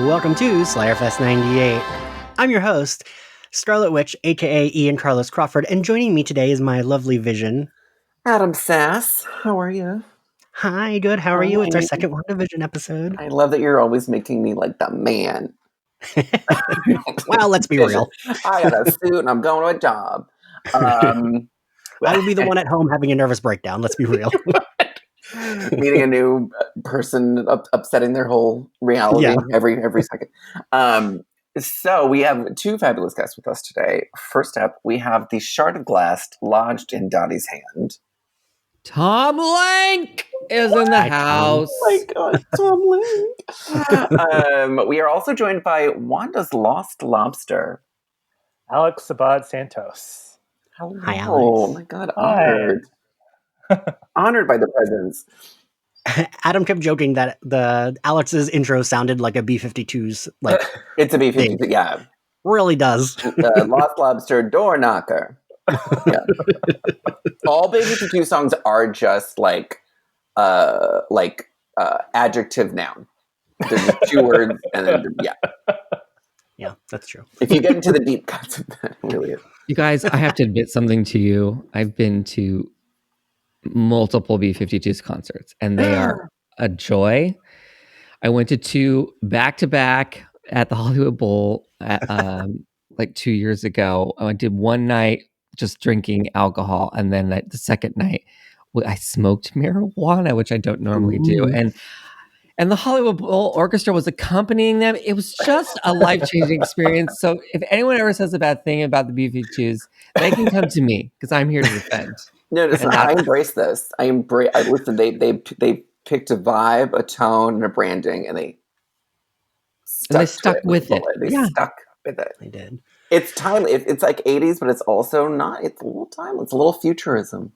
Welcome to Slayerfest 98. I'm your host, Scarlet Witch, aka Ian Carlos Crawford, and joining me today is my lovely vision. Adam Sass, how are you? Hi, good. How are you? It's our second WandaVision episode. I love that you're always making me like the man. Well, let's be real. I got a suit and I'm going to a job. I would be the one at home having a nervous breakdown. Let's be real. Meeting a new person, upsetting their whole reality every second. So we have two fabulous guests with us today. First up, we have the shard of glass lodged in Dottie's hand. Tom Lenk is in the house. Oh my God, Tom Lenk. We are also joined by Wanda's lost lobster, Alex Abad-Santos. Hi, Alex. Oh my God, honored. Honored by the presence. Adam kept joking that Alex's intro sounded like a B-52's. Like it's a B-52, yeah. Really does. Lost Lobster door knocker. Yeah. All B-52 songs are just like adjective noun. There's just two words and then Yeah, that's true. If you get into the deep cuts of that, it really is. You guys, I have to admit something to you. I've been to multiple B-52s concerts, and they are a joy. I went to two back-to-back at the Hollywood Bowl like 2 years ago. I did one night just drinking alcohol, and then the second night I smoked marijuana, which I don't normally do. And the Hollywood Bowl Orchestra was accompanying them. It was just a life-changing experience. So if anyone ever says a bad thing about the B-52s, they can come to me because I'm here to defend. No, I embrace this. Listen, they picked a vibe, a tone, and a branding, and they stuck with it. They stuck with it. They did. It's timely. It's like 80s, but it's also not. It's a little timely. It's a little futurism.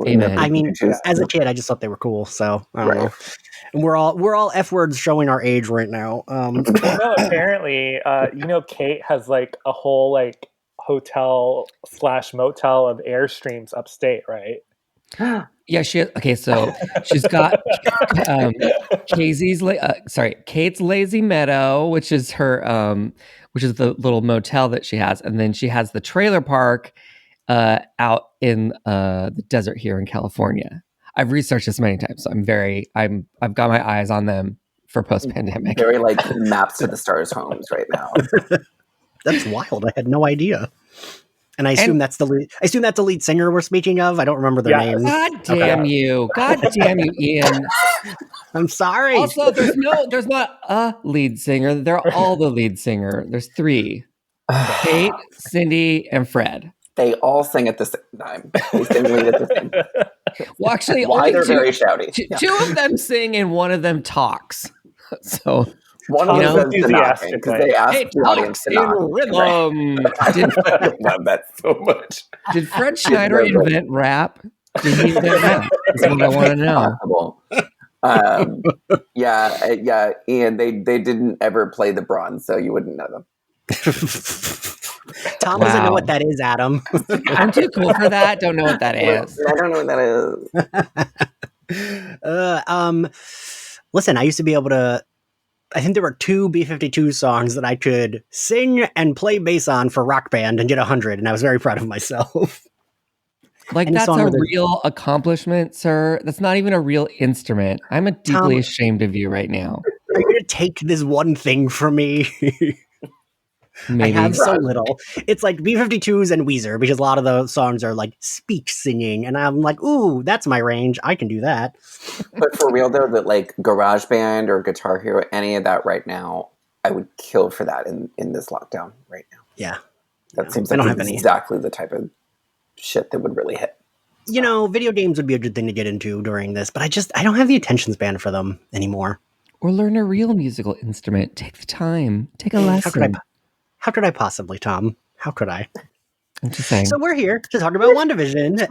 Amen. I mean, as a kid, I just thought they were cool. So I don't know. And we're all F words showing our age right now. Apparently, Kate has like a whole like hotel/motel of Airstreams upstate, right? Yeah, okay, so she's got Kate's Lazy Meadow, which is her which is the little motel that she has, and then she has the trailer park out in the desert here in California. I've researched this many times, so I've got my eyes on them for post-pandemic. Very like maps to the stars homes right now. That's wild. I had no idea. And I assume that's the lead singer we're speaking of. I don't remember their names. God damn you. God damn you, Ian. I'm sorry. Also, there's not a lead singer. They're all the lead singer. There's three. Kate, Cindy, and Fred. They all sing at the same time. They sing lead at the same time. Well, actually, why they're very shouty. Two of them sing and one of them talks. So one of them is enthusiastic because they asked the audience to knock. Rhythm. I love that so much. Did Fred Schneider invent rap? Did he invent rap? That's what I want to know. Yeah, Ian. They didn't ever play the bronze, so you wouldn't know them. Tom doesn't know what that is, Adam. I'm too cool for that. Don't know what that is. I don't know what that is. Listen, I used to be able to. I think there were two B-52 songs that I could sing and play bass on for Rock Band and get 100, and I was very proud of myself. Like, that's a real accomplishment, sir. That's not even a real instrument. I'm deeply ashamed of you right now. Are you going to take this one thing from me? Maybe. I have so little. It's like B-52s and Weezer, because a lot of those songs are like speech singing, and I'm like, ooh, that's my range. I can do that. But for real though, that like Garage Band or Guitar Hero, any of that right now, I would kill for that in this lockdown right now. Yeah. That seems like exactly the type of shit that would really hit. You know, video games would be a good thing to get into during this, but I don't have the attention span for them anymore. Or learn a real musical instrument. Take the time. Take a lesson. How could I possibly, Tom? How could I? I'm just saying. So we're here to talk about WandaVision,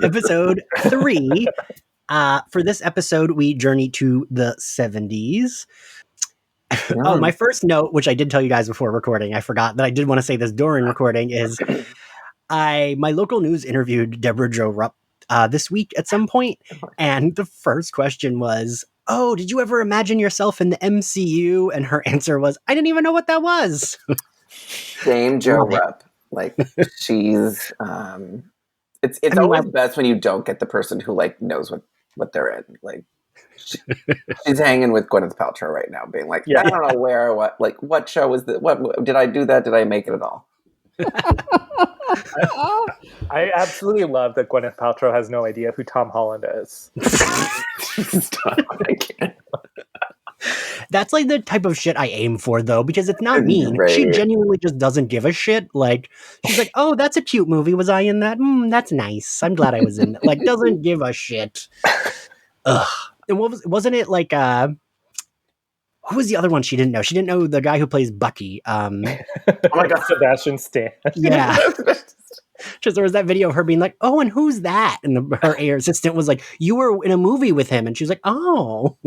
episode 3. For this episode, we journey to the 70s. Yeah. Oh, my first note, which I did tell you guys before recording, I forgot that I did want to say this during recording, is my local news interviewed Deborah Jo Rupp this week at some point. And the first question was, oh, did you ever imagine yourself in the MCU? And her answer was, I didn't even know what that was. Dame Joe Rep. Like, she's... It's always best when you don't get the person who, like, knows what they're in. Like, she's hanging with Gwyneth Paltrow right now, being like, I don't know where, what show is that? What did I do that? Did I make it at all? I absolutely love that Gwyneth Paltrow has no idea who Tom Holland is. Stop, I can't. That's like the type of shit I aim for, though, because it's not mean. Right. She genuinely just doesn't give a shit. Like, she's like, oh, that's a cute movie. Was I in that? That's nice. I'm glad I was in it. Like, doesn't give a shit. Ugh. And wasn't it like, who was the other one she didn't know? She didn't know the guy who plays Bucky. Oh my God, Sebastian Stan. Yeah. Just there was that video of her being like, oh, and who's that? And her air assistant was like, you were in a movie with him. And she was like, oh.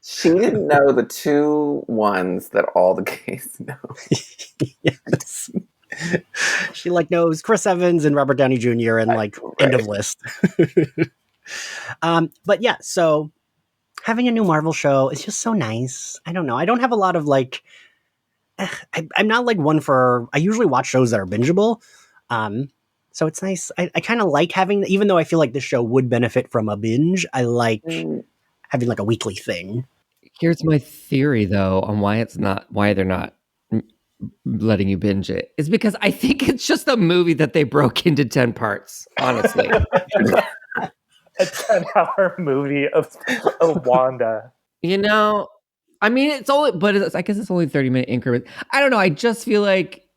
She didn't know the two ones that all the gays know. Yes. She like knows Chris Evans and Robert Downey Jr. and like end of list. But yeah, so having a new Marvel show is just so nice. I don't know. I don't have a lot of like, I'm not like one for, I usually watch shows that are bingeable. So it's nice. I kind of like having, even though I feel like this show would benefit from a binge, I like having like a weekly thing. Here's my theory though on why they're not letting you binge it. Is because I think it's just a movie that they broke into 10 parts, honestly. A 10-hour movie of Wanda. You know, I mean, I guess it's only 30-minute increments. I don't know. I just feel like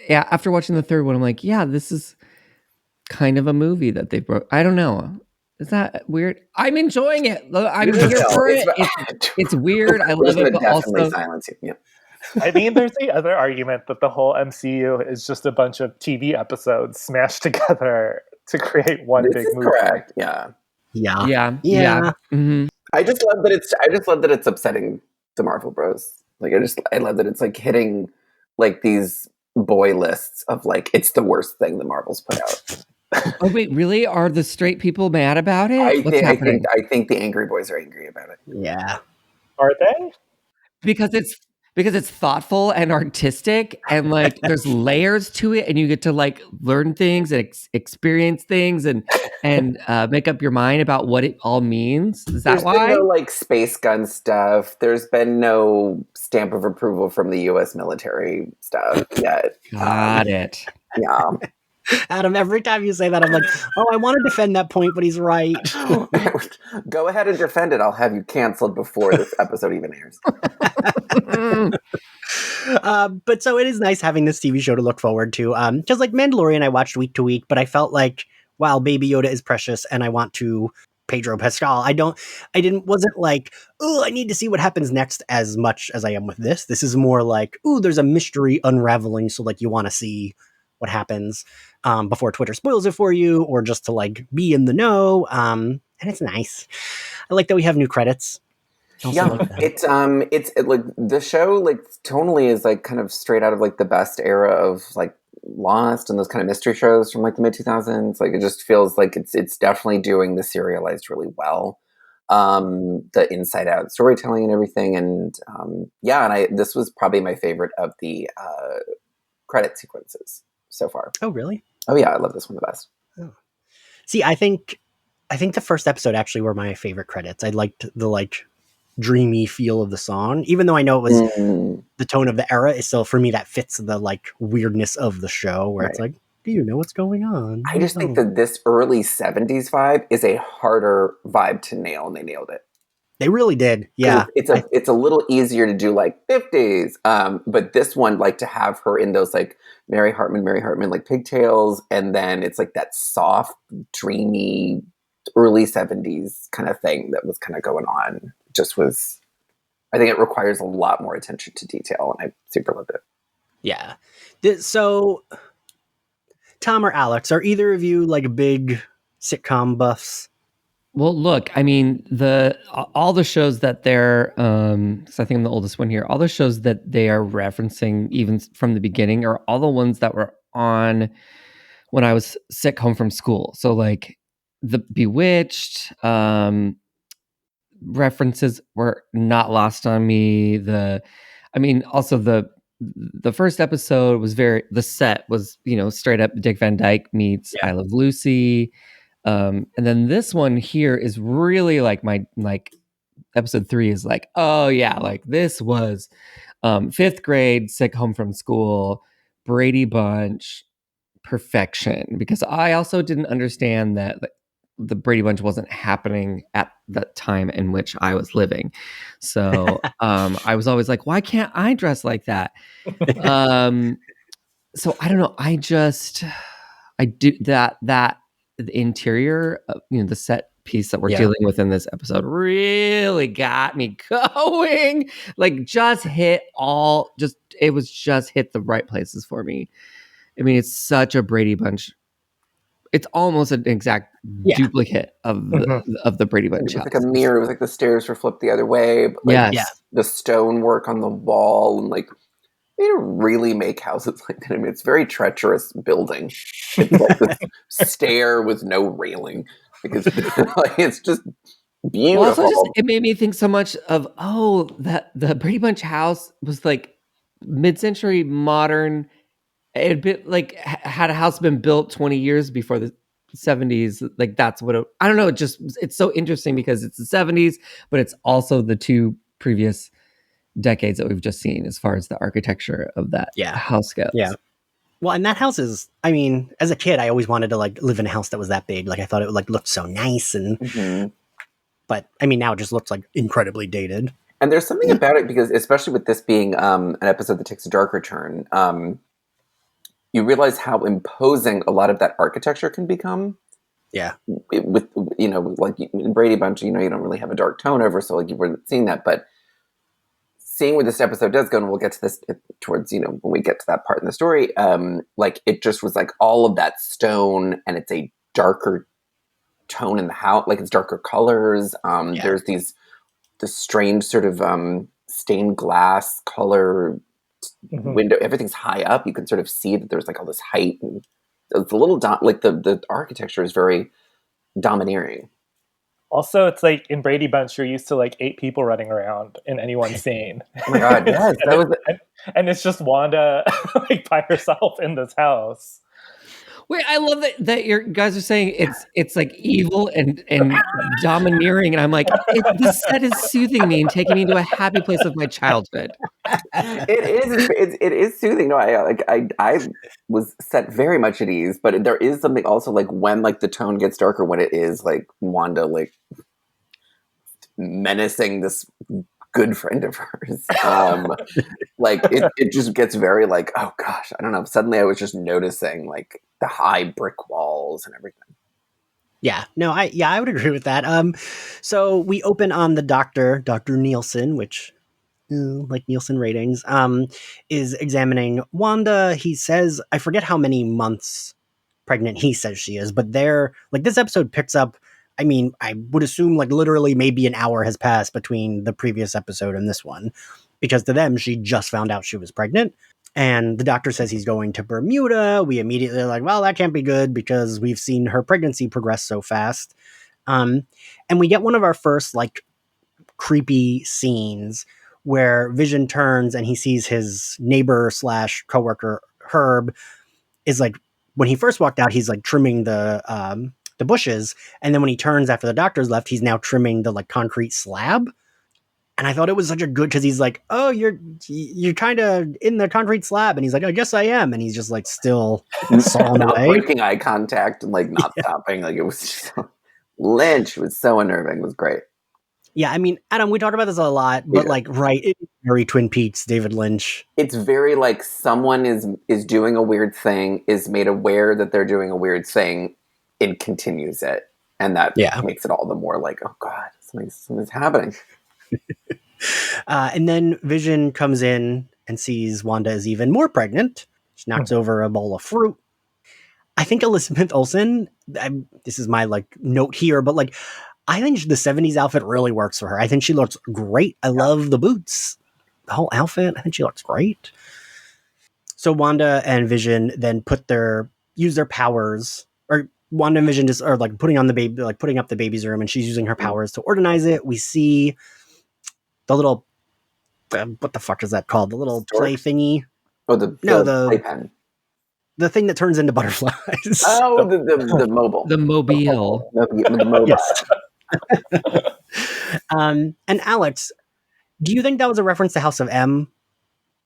after watching the third one, I'm like, yeah, this is kind of a movie that they broke. I don't know. Is that weird? I'm enjoying it. I'm here for it. It's weird. I love it, but also silence you. Yeah. I mean, there's the other argument that the whole MCU is just a bunch of TV episodes smashed together to create one big movie. Correct. Yeah. Mm-hmm. I just love that it's upsetting the Marvel Bros. Like, I love that it's like hitting like these boy lists of like it's the worst thing the Marvels put out. Oh wait, really? Are the straight people mad about it? What's happening? I think the angry boys are angry about it. Yeah. Are they? Because it's thoughtful and artistic, and like there's layers to it, and you get to like learn things and experience things and make up your mind about what it all means. Is that why? There's been no like space gun stuff. There's been no stamp of approval from the U.S. military stuff yet. Got it. Yeah. Adam, every time you say that, I'm like, oh, I want to defend that point, but he's right. Go ahead and defend it. I'll have you canceled before this episode even airs. But so it is nice having this TV show to look forward to. Just like Mandalorian, I watched week to week, but I felt like, wow, Baby Yoda is precious, and I want to Pedro Pascal. Wasn't like, oh, I need to see what happens next as much as I am with this. This is more like, oh, there's a mystery unraveling, so like you want to see what happens before Twitter spoils it for you, or just to like be in the know. And it's nice. I like that we have new credits. Like it's like the show like tonally is like kind of straight out of like the best era of like Lost and those kind of mystery shows from like the mid 2000s. Like it just feels like it's definitely doing the serialized really well. The inside out storytelling and everything, and this was probably my favorite of the credit sequences so far. Oh, really? Oh yeah, I love this one the best. Oh. See, I think the first episode actually were my favorite credits. I liked the like dreamy feel of the song, even though I know it was the tone of the era. Is still for me that fits the like weirdness of the show, where it's like, do you know what's going on? I just think that this early 70s vibe is a harder vibe to nail, and they nailed it. They really did. Yeah. It's a little easier to do like 50s. But this one, like to have her in those like Mary Hartman, like pigtails. And then it's like that soft, dreamy early 70s kind of thing that was kind of going on. I think it requires a lot more attention to detail. And I super loved it. Yeah. So Tom or Alex, are either of you like big sitcom buffs? Well, look, I mean, all the shows that they're, because I think I'm the oldest one here, all the shows that they are referencing even from the beginning are all the ones that were on when I was sick home from school. So like the Bewitched references were not lost on me. Also the first episode was the set was, straight up Dick Van Dyke meets I Love Lucy. And then this one here is really like episode 3 is like, oh yeah, like this was 5th grade, sick home from school, Brady Bunch perfection, because I also didn't understand that the Brady Bunch wasn't happening at the time in which I was living. So I was always like, why can't I dress like that? So I don't know. I do that the interior, the set piece that we're dealing with in this episode really got me going. Like it was just hit the right places for me. I mean, it's such a Brady Bunch. It's almost an exact duplicate of the Brady Bunch house. It was like a mirror. It was like the stairs were flipped the other way. But like the stonework on the wall, and like they really make houses like that. I mean, it's very treacherous building. It's like this stair with no railing because like, it's just beautiful. Well, also it made me think so much of that the Brady Bunch house was like mid-century modern. It had been like had a house been built 20 years before the 70s. Like that's what I don't know. It's so interesting because it's the 70s, but it's also the 2 previous decades that we've just seen as far as the architecture of that house goes. Yeah. Well, and that house is, I mean, as a kid, I always wanted to like live in a house that was that big. Like I thought it would like look so nice but I mean, now it just looks like incredibly dated. And there's something about it because, especially with this being an episode that takes a darker turn, you realize how imposing a lot of that architecture can become. Yeah. With, like in Brady Bunch, you don't really have a dark tone over, so like you weren't seeing that. But seeing where this episode does go, and we'll get to this towards, when we get to that part in the story, like it just was like all of that stone, and it's a darker tone in the house, like it's darker colors. There's this strange sort of stained glass color window. Everything's high up. You can sort of see that there's like all this height, and it's a little like the architecture is very domineering. Also, it's like in Brady Bunch, you're used to like 8 people running around in any one scene. Oh my god, yes. And it's just Wanda like by herself in this house. Wait, I love that you guys are saying it's like evil and domineering, and I'm like, the set is soothing me and taking me to a happy place of my childhood. It is soothing. No, I was set very much at ease, but there is something also like when like the tone gets darker, when it is like Wanda like menacing this good friend of hers. Like it just gets very like, oh gosh, I don't know. Suddenly I was just noticing like the high brick walls and everything. Yeah, no, I would agree with that. So we open on the Dr. Nielsen, which like Nielsen ratings, is examining Wanda. He says, I forget how many months pregnant he says she is, but this episode picks up. I mean, I would assume like literally maybe an hour has passed between the previous episode and this one, because to them, she just found out she was pregnant. And the doctor says he's going to Bermuda. We immediately are like, well, that can't be good because we've seen her pregnancy progress so fast. And we get one of our first like creepy scenes where Vision turns and he sees his neighbor / coworker Herb is like, when he first walked out, he's like trimming the bushes, and then when he turns after the doctor's left, he's now trimming the like concrete slab. And I thought it was such a good, because he's like, oh, you're kind of in the concrete slab, and he's like, I guess I am, and he's just like still sawing not away, breaking eye contact and like not stopping. Like it was just, Lynch was so unnerving. It was great. Yeah, I mean, Adam, we talked about this a lot, but like, right, it's very Twin Peaks, David Lynch. It's very like someone is doing a weird thing, is made aware that they're doing a weird thing, and continues it, and that makes it all the more like, oh god, something's happening. And then Vision comes in and sees Wanda is even more pregnant. She knocks over a bowl of fruit. I think Elizabeth Olsen, this is my like note here, but like, I think the 70s outfit really works for her. I think she looks great. I love the boots, the whole outfit. I think she looks great. So Wanda and Vision then put their use their powers, or WandaVision just, or like putting up the baby's room, and she's using her powers to organize it. We see the little, what the fuck is that called? The little play thingy. Oh, the playpen. The thing that turns into butterflies. Oh, the mobile. The mobile. The mobile. Yes. And Alex, do you think that was a reference to House of M?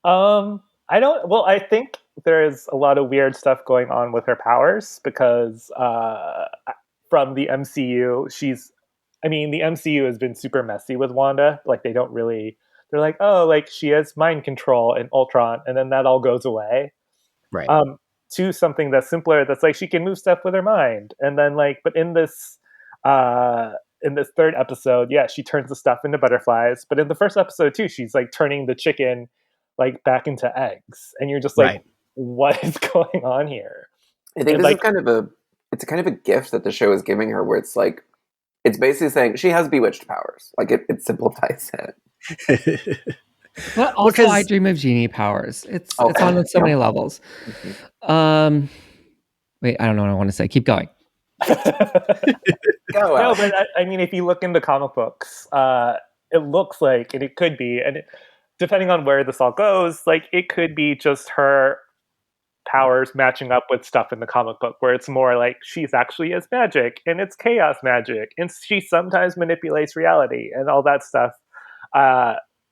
I don't. Well, I think there's a lot of weird stuff going on with her powers because from the MCU, the MCU has been super messy with Wanda. Like, they don't really. They're like, oh, like she has mind control in Ultron, and then that all goes away. Right. To something that's simpler. That's like she can move stuff with her mind, and then but in this third episode, yeah, she turns the stuff into butterflies. But in the first episode too, she's like turning the chicken like back into eggs, and you're just like, what is going on here? I think this is kind of a gift that the show is giving her, where it's like, it's basically saying she has bewitched powers. Like it simplifies it. But also, I dream of genie powers. It's on so many levels. Mm-hmm. Wait, I don't know what I want to say. Keep going. No, but I mean, if you look into comic books, it looks like, and it could be, and depending on where this all goes, like it could be just her powers matching up with stuff in the comic book, where it's more like she's actually has magic, and it's chaos magic, and she sometimes manipulates reality and all that stuff.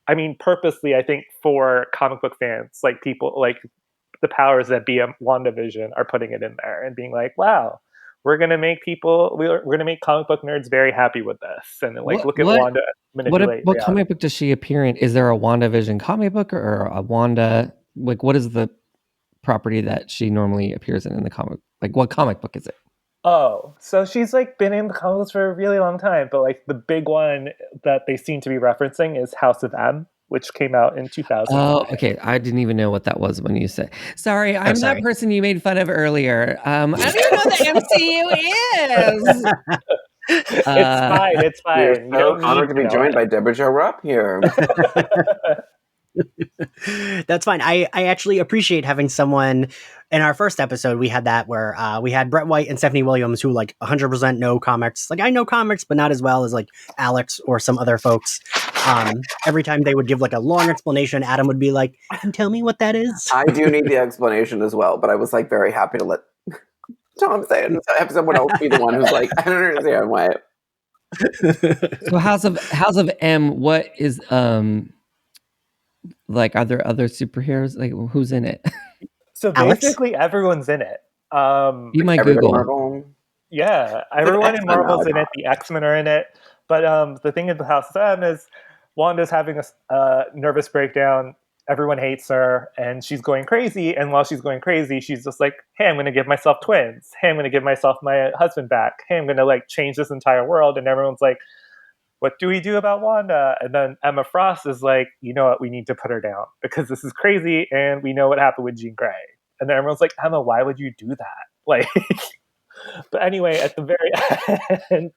I mean, purposely, I think for comic book fans, like people like the powers that be WandaVision are putting it in there and being like, wow, we're going to make comic book nerds very happy with this. And then look at Wanda manipulate. What comic book does she appear in? Is there a WandaVision comic book or a Wanda? Like, what is the property that she normally appears in the comic? Like, what comic book is it? Oh, so she's like been in the comics for a really long time, but like the big one that they seem to be referencing is House of M, which came out in 2000. Oh, okay. I didn't even know what that was when you said. Sorry, I'm that person you made fun of earlier. I don't even know what the MCU is. It's fine. You're so honored to be joined by Deborah Jo Rupp here. That's fine. I actually appreciate having someone. In our first episode, we had that where we had Brett White and Stephanie Williams, who like 100% know comics. Like, I know comics, but not as well as like Alex or some other folks. Every time they would give like a long explanation, Adam would be like, "Can you tell me what that is?" I do need the explanation as well, but I was like very happy to let Tom say it and have someone else be the one who's like, I don't understand why. So House of M, what is like, are there other superheroes? Like, who's in it? So basically, everyone's in it. Be my Google. Marvel. Yeah, everyone in Marvel's in it. The X-Men are in it. But the thing in the House of M is Wanda's having a nervous breakdown. Everyone hates her, and she's going crazy. And while she's going crazy, she's just like, "Hey, I'm going to give myself twins. Hey, I'm going to give myself my husband back. Hey, I'm going to like change this entire world." And everyone's like, what do we do about Wanda? And then Emma Frost is like, you know what, we need to put her down because this is crazy, and we know what happened with Jean Grey. And then everyone's like, Emma, why would you do that? Like, but anyway, at the very end,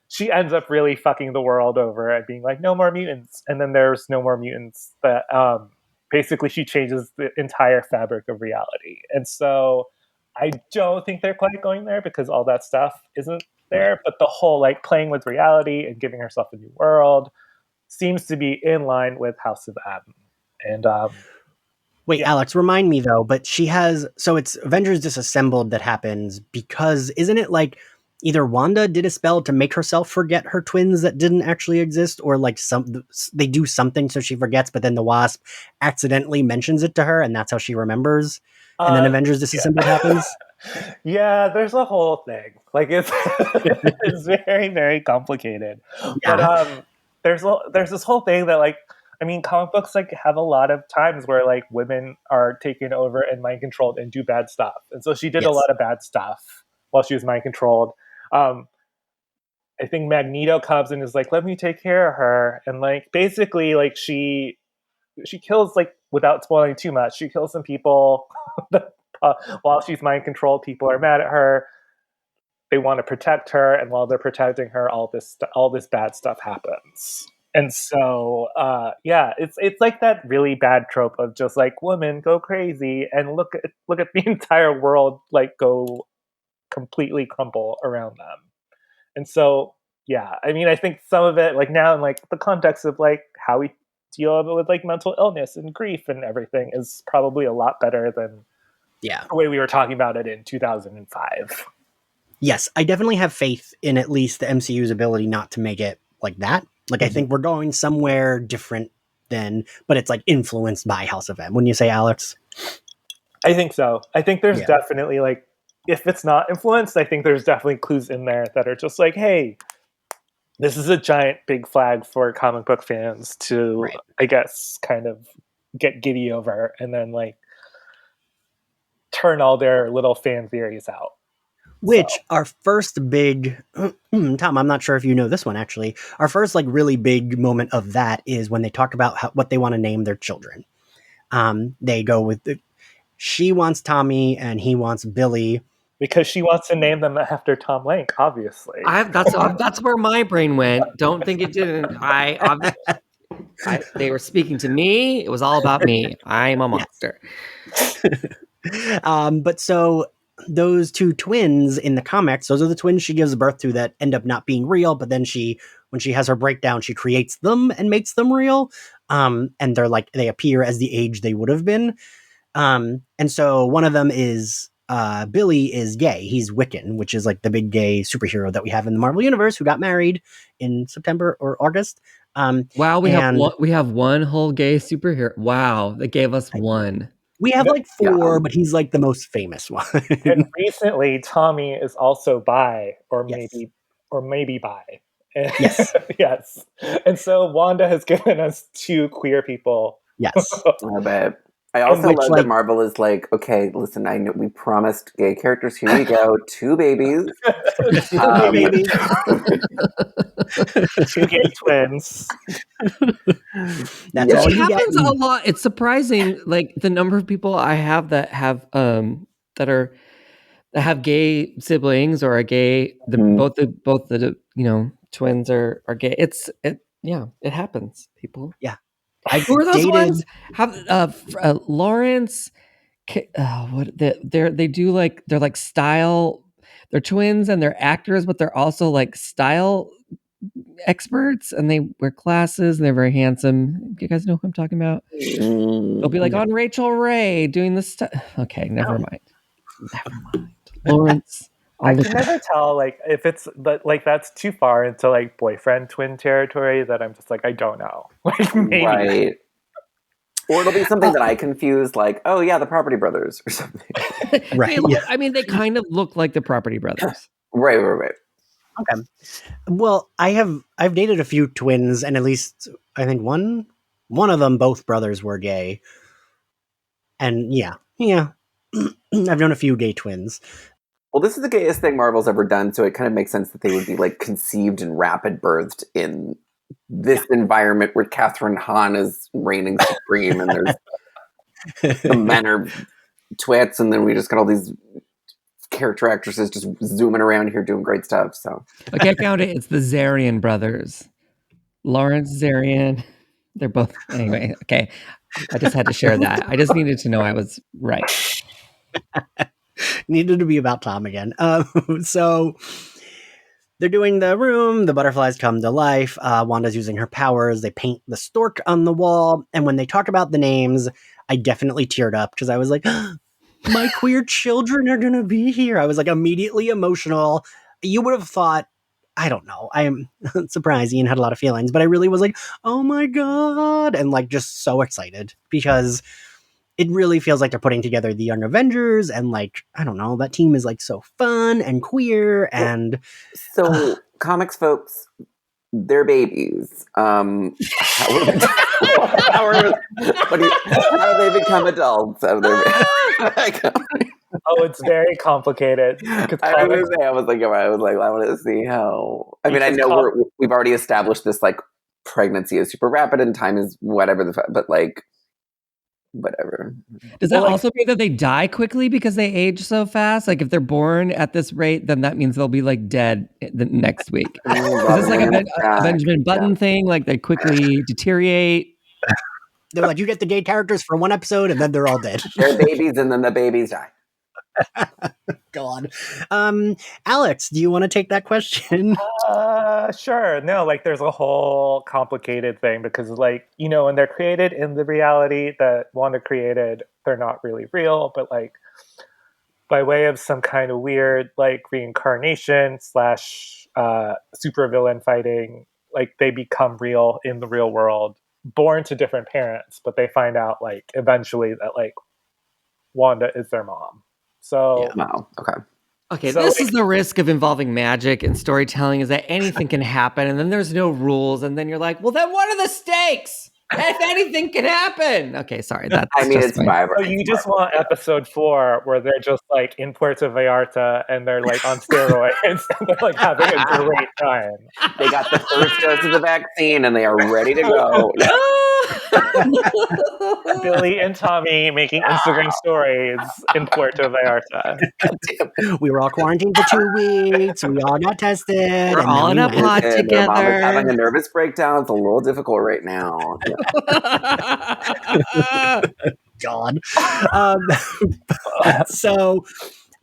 she ends up really fucking the world over and being like, no more mutants. And then there's no more mutants. That basically she changes the entire fabric of reality. And so I don't think they're quite going there because all that stuff isn't there, but the whole like playing with reality and giving herself a new world seems to be in line with House of M. And wait, yeah. Alex, remind me though, but she has, so it's Avengers Disassembled that happens because isn't it like either Wanda did a spell to make herself forget her twins that didn't actually exist, or like they do something so she forgets, but then the Wasp accidentally mentions it to her and that's how she remembers, and then Avengers Disassembled happens? Yeah, there's a whole thing. Like it's it's very, very complicated. Yeah. But there's this whole thing that like, I mean, comic books like have a lot of times where like women are taken over and mind controlled and do bad stuff. And so she did a lot of bad stuff while she was mind controlled. I think Magneto comes and is like, let me take care of her. And like basically like she kills, like, without spoiling too much, she kills some people while she's mind controlled. People are mad at her. They want to protect her, and while they're protecting her, all this bad stuff happens. And so, it's like that really bad trope of just like women go crazy and look at the entire world like go completely crumble around them. And so, yeah, I mean, I think some of it, like now in like the context of like how we deal with like mental illness and grief and everything, is probably a lot better than the way we were talking about it in 2005. Yes, I definitely have faith in at least the MCU's ability not to make it like that. Like, I think we're going somewhere different then, but it's like influenced by House of M. Wouldn't you say, Alex? I think so. I think there's definitely like, if it's not influenced, I think there's definitely clues in there that are just like, hey, this is a giant big flag for comic book fans to, I guess, kind of get giddy over and then like turn all their little fan theories out. Which our first big, Tom, I'm not sure if you know this one actually. Our first like really big moment of that is when they talk about what they want to name their children. They go with she wants Tommy and he wants Billy because she wants to name them after Tom Lenk. Obviously, that's where my brain went. Don't think it didn't. They were speaking to me. It was all about me. I'm a monster. But so those two twins in the comics, those are the twins she gives birth to that end up not being real, but then when she has her breakdown, she creates them and makes them real. And they're like, they appear as the age they would have been. And so one of them is, Billy is gay. He's Wiccan, which is like the big gay superhero that we have in the Marvel Universe who got married in September or August. Wow, we have one whole gay superhero. Wow, they gave us one. We have like four, but he's like the most famous one. And recently, Tommy is also bi, or maybe bi. Yes. Yes. And so Wanda has given us two queer people. Yes. I bet. I also love that Marvel is like, okay, listen, I know we promised gay characters. Here you go, two babies. Two babies. Two gay twins. That's all you get. It happens a lot. It's surprising, like the number of people I have that have that have gay siblings or are gay. Both the twins are gay. It happens. People. Yeah. Who are those ones? Have Lawrence? They do like they're like style. They're twins and they're actors, but they're also like style experts, and they wear glasses and they're very handsome. You guys know who I'm talking about? They'll be like on Rachel Ray doing this stuff. Okay, never mind. Lawrence. I can never tell, like, if it's like that's too far into like boyfriend twin territory that I'm just like, I don't know. Like maybe. Right. Or it'll be something that I confuse, like, oh yeah, the Property Brothers or something. Right. I mean, they kind of look like the Property Brothers. Right. Okay. Well, I've dated a few twins, and at least I think one of them, both brothers were gay. And yeah. I've known a few gay twins. Well, this is the gayest thing Marvel's ever done, so it kind of makes sense that they would be like conceived and rapid birthed in this environment where Catherine Hahn is reigning supreme, and there's the men are twits, and then we just got all these character actresses just zooming around here doing great stuff. So okay, I found it. It's the Zarian brothers, Lawrence Zarian. They're both anyway. Okay, I just had to share that. I just needed to know I was right. Needed to be about Tom again. So they're doing the room. The butterflies come to life. Wanda's using her powers. They paint the stork on the wall. And when they talk about the names, I definitely teared up because I was like, my queer children are going to be here. I was like immediately emotional. You would have thought, I don't know. I'm surprised Ian had a lot of feelings, but I really was like, oh my God. And like just so excited because it really feels like they're putting together the Young Avengers, and like, I don't know, that team is like so fun and queer and so comics folks, they're babies. How do they become adults? Oh, it's very complicated. I was like, I want to see how. I mean, I know we've already established this like pregnancy is super rapid and time is whatever but like whatever. Does that also mean that they die quickly because they age so fast? Like if they're born at this rate, then that means they'll be like dead the next week. Is this like a Benjamin Button thing? Like they quickly deteriorate? They're like, you get the gay characters for one episode and then they're all dead. They're babies and then the babies die. God. Alex, do you want to take that question? Sure. No, like there's a whole complicated thing because like, you know, when they're created in the reality that Wanda created, they're not really real, but like by way of some kind of weird like reincarnation / supervillain fighting, like they become real in the real world, born to different parents, but they find out like eventually that like Wanda is their mom. So wow. Okay, so this is the risk of involving magic and storytelling, is that anything can happen and then there's no rules and then you're like, well, then what are the stakes? If anything can happen. Okay, sorry. It's Survivor. So you just want episode 4 where they're just like in Puerto Vallarta and they're like on steroids and they're like having a great time. They got the first dose of the vaccine and they are ready to go. Billy and Tommy making Instagram stories in Puerto Vallarta. We were all quarantined for 2 weeks. We all got tested. We're all in a pod together. Mom is having a nervous breakdown. It's a little difficult right now. God. So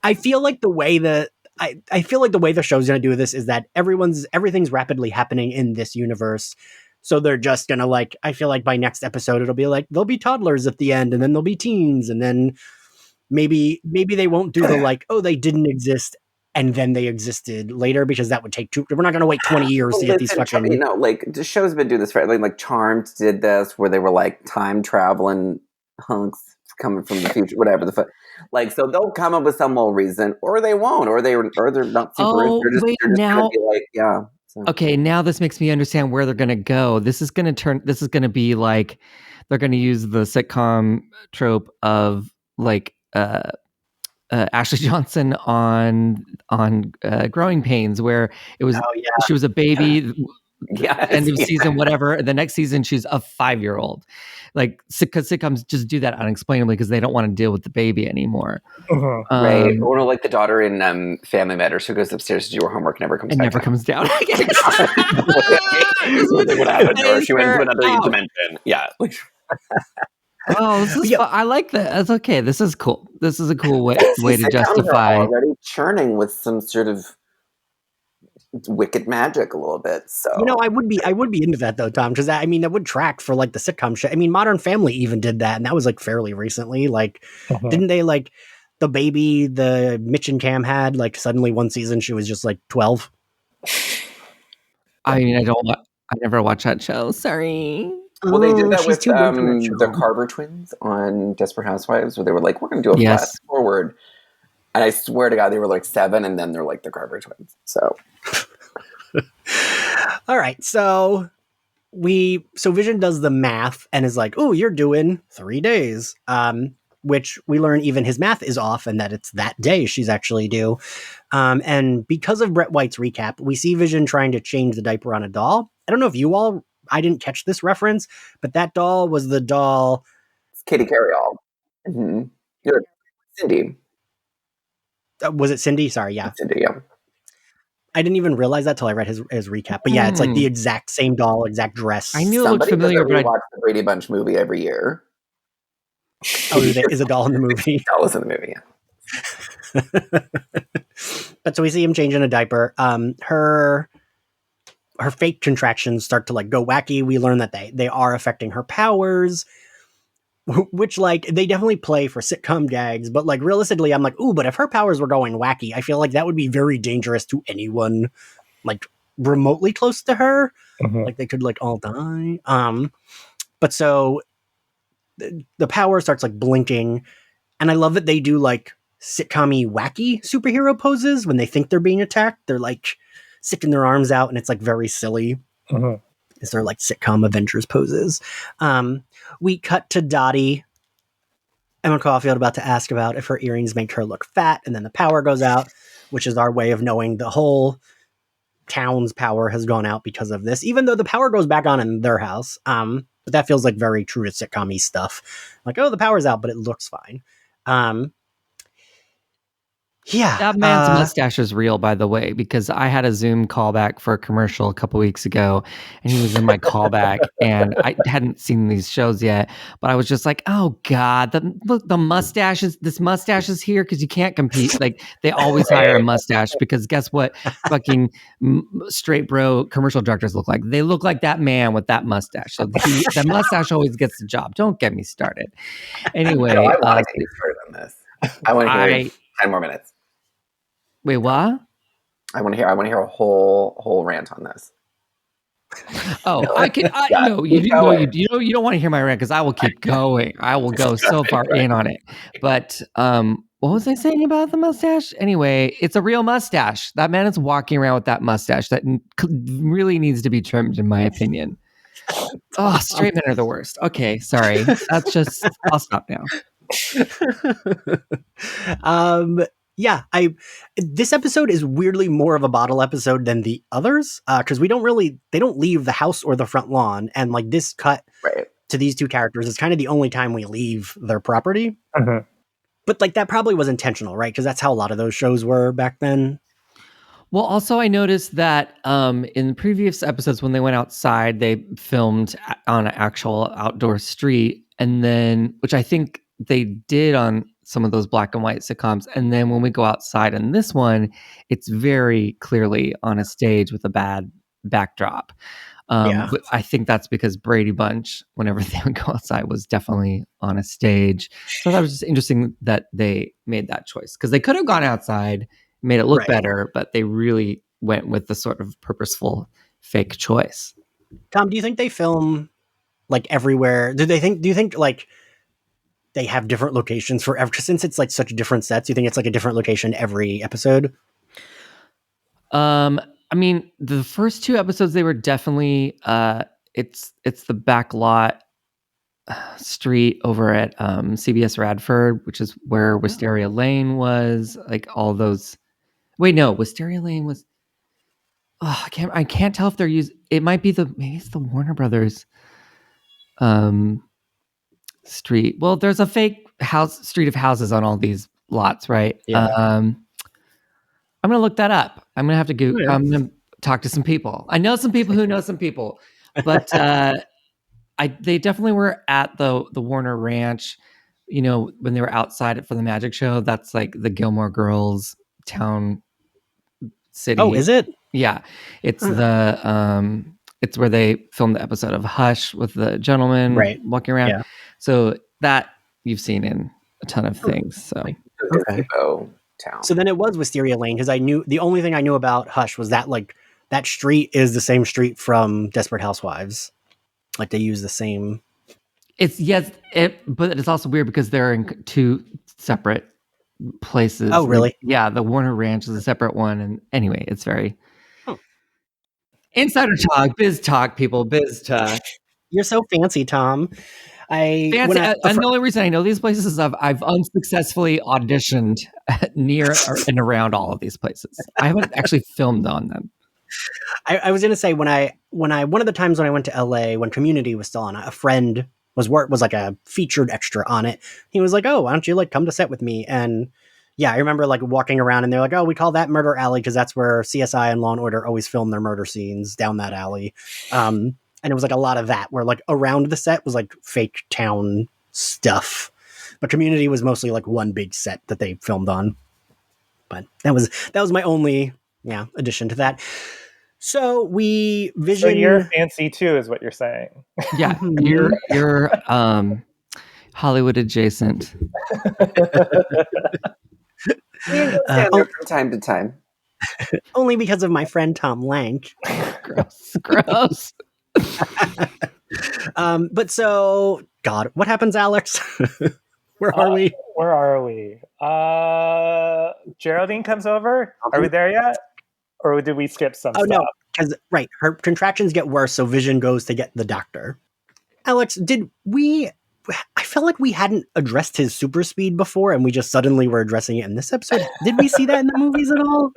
I feel like the way that I feel like the way the show's going to do this is that everything's rapidly happening in this universe. So they're just going to like, I feel like by next episode, it'll be like, there'll be toddlers at the end and then there'll be teens. And then maybe they won't do the like, oh, they didn't exist and then they existed later, because that would take we're not going to wait 20 years to get these fucking... You know, like the show's been doing this, right? Like Charmed did this where they were like time traveling hunks coming from the future, whatever the fuck. Like, so they'll come up with some old reason, or they won't, or they're not super. They're just gonna be like, yeah. So. Okay, now this makes me understand where they're going to go. This is going to be like, they're going to use the sitcom trope of like Ashley Johnson on Growing Pains, where it was she was a baby, end of season, whatever. The next season, she's a 5-year-old. Like, because sitcoms just do that unexplainably because they don't want to deal with the baby anymore. Right. Or like the daughter in Family Matters who goes upstairs to do her homework and never comes back. Never comes down again. What happened to her? She went into another dimension. Yeah. Oh, this is I like that. That's okay. This is cool. This is a cool way to justify. Already churning with some sort of wicked magic a little bit. So you know, I would be into that though, Tom, because I mean that would track for like the sitcom show. I mean, Modern Family even did that, and that was like fairly recently. Like, didn't they like the baby the Mitch and Cam had? Like suddenly one season she was just like 12. I mean, I never watched that show. Sorry. Well, they did that with the Carver twins on Desperate Housewives, where they were like, we're going to do a fast forward. And I swear to God, they were like 7, and then they're like the Carver twins. So, all right. So Vision does the math and is like, oh, you're doing 3 days. Which we learn even his math is off and that it's that day she's actually due. And because of Brett White's recap, we see Vision trying to change the diaper on a doll. I don't know if I didn't catch this reference, but that doll was the doll. It's Kitty Carryall. Mm-hmm. You're Cindy. Was it Cindy? Sorry, yeah. Cindy, yeah. I didn't even realize that till I read his recap. But yeah, it's like the exact same doll, exact dress. I knew it looked familiar, but I watch the Brady Bunch movie every year. Oh, is a doll in the movie? Doll is in the movie, yeah. But so we see him changing a diaper. Her fake contractions start to like go wacky. We learn that they are affecting her powers, which like they definitely play for sitcom gags. But like realistically, I'm like, ooh, but if her powers were going wacky, I feel like that would be very dangerous to anyone like remotely close to her. Like they could like all die. But so the power starts like blinking, and I love that they do like sitcom-y wacky superhero poses when they think they're being attacked. They're like sticking their arms out, and it's like very silly. Is there like sitcom Avengers poses? We cut to Dottie, Emma Caulfield, about to ask about if her earrings make her look fat, and then the power goes out, which is our way of knowing the whole town's power has gone out because of this, even though the power goes back on in their house. But that feels like very true to sitcom-y stuff. Like, oh, the power's out, but it looks fine. Yeah. That man's mustache is real, by the way, because I had a Zoom callback for a commercial a couple weeks ago, and he was in my callback, and I hadn't seen these shows yet, but I was just like, oh God, the mustaches, this mustache is here because you can't compete. Like, they always hire a mustache because guess what? Fucking straight bro commercial directors look like. They look like that man with that mustache. So the mustache always gets the job. Don't get me started. Anyway. No, I want to get started on this. I want to hear 10 more minutes. Wait, what? I want to hear a whole rant on this. Oh, I can. No, you don't want to hear my rant because I will keep going. I will go so far in on it. But what was I saying about the mustache? Anyway, it's a real mustache. That man is walking around with that mustache that really needs to be trimmed, in my opinion. Oh, straight men are the worst. Okay, sorry. That's just. I'll stop now. Yeah, this episode is weirdly more of a bottle episode than the others because they don't leave the house or the front lawn, and like this cut to these two characters is kind of the only time we leave their property. Mm-hmm. But like that probably was intentional, right? Because that's how a lot of those shows were back then. Well, also I noticed that in the previous episodes when they went outside, they filmed on an actual outdoor street, and then which I think they did on some of those black and white sitcoms. And then when we go outside in this one, it's very clearly on a stage with a bad backdrop. But I think that's because Brady Bunch, whenever they would go outside, was definitely on a stage. So that was just interesting that they made that choice because they could have gone outside, made it look better, but they really went with the sort of purposeful fake choice. Tom, do you think they film like everywhere? Do you think like they have different locations for since it's like such different sets? You think it's like a different location every episode? I mean, the first two episodes, they were definitely it's the back lot street over at CBS Radford, which is where Wisteria Lane was. Like all those. Wait, no, Wisteria Lane was. Oh, I can't tell if they're it might be maybe it's the Warner Brothers. Street. Well, there's a fake street of houses on all these lots, right? Yeah. I'm gonna look that up. I'm gonna have to go. I'm gonna talk to some people. I know some people who know some people, but they definitely were at the Warner Ranch. You know, when they were outside for the magic show. That's like the Gilmore Girls town city. Oh, is it? Yeah, it's it's where they filmed the episode of Hush with the gentleman walking around. Yeah. So that you've seen in a ton of things. So town. So then it was Wisteria Lane because the only thing I knew about Hush was that like that street is the same street from Desperate Housewives. Like they use the same. But it's also weird because they're in two separate places. Oh, really? Yeah, the Warner Ranch is a separate one, and anyway, it's very insider talk, biz talk, people, biz talk. You're so fancy, Tom. The only reason I know these places is I've unsuccessfully auditioned near and around all of these places. I haven't actually filmed on them. I was going to say when I one of the times when I went to LA when Community was still on, a friend was like a featured extra on it. He was like, "Oh, why don't you like come to set with me?" And yeah, I remember like walking around and they're like, "Oh, we call that Murder Alley because that's where CSI and Law and Order always film their murder scenes down that alley." And it was like a lot of that where like around the set was like fake town stuff, but Community was mostly like one big set that they filmed on. But that was my only addition to that. So So you're fancy too, is what you're saying. Yeah, you're Hollywood adjacent. From time to time. Only because of my friend Tom Lenk. Gross. But so, God, what happens, Alex? Where are we? Where are we? Geraldine comes over. Are we there yet? Or did we skip some stuff? No, because her contractions get worse, so Vision goes to get the doctor. Alex, I felt like we hadn't addressed his super speed before, and we just suddenly were addressing it in this episode. Did we see that in the movies at all?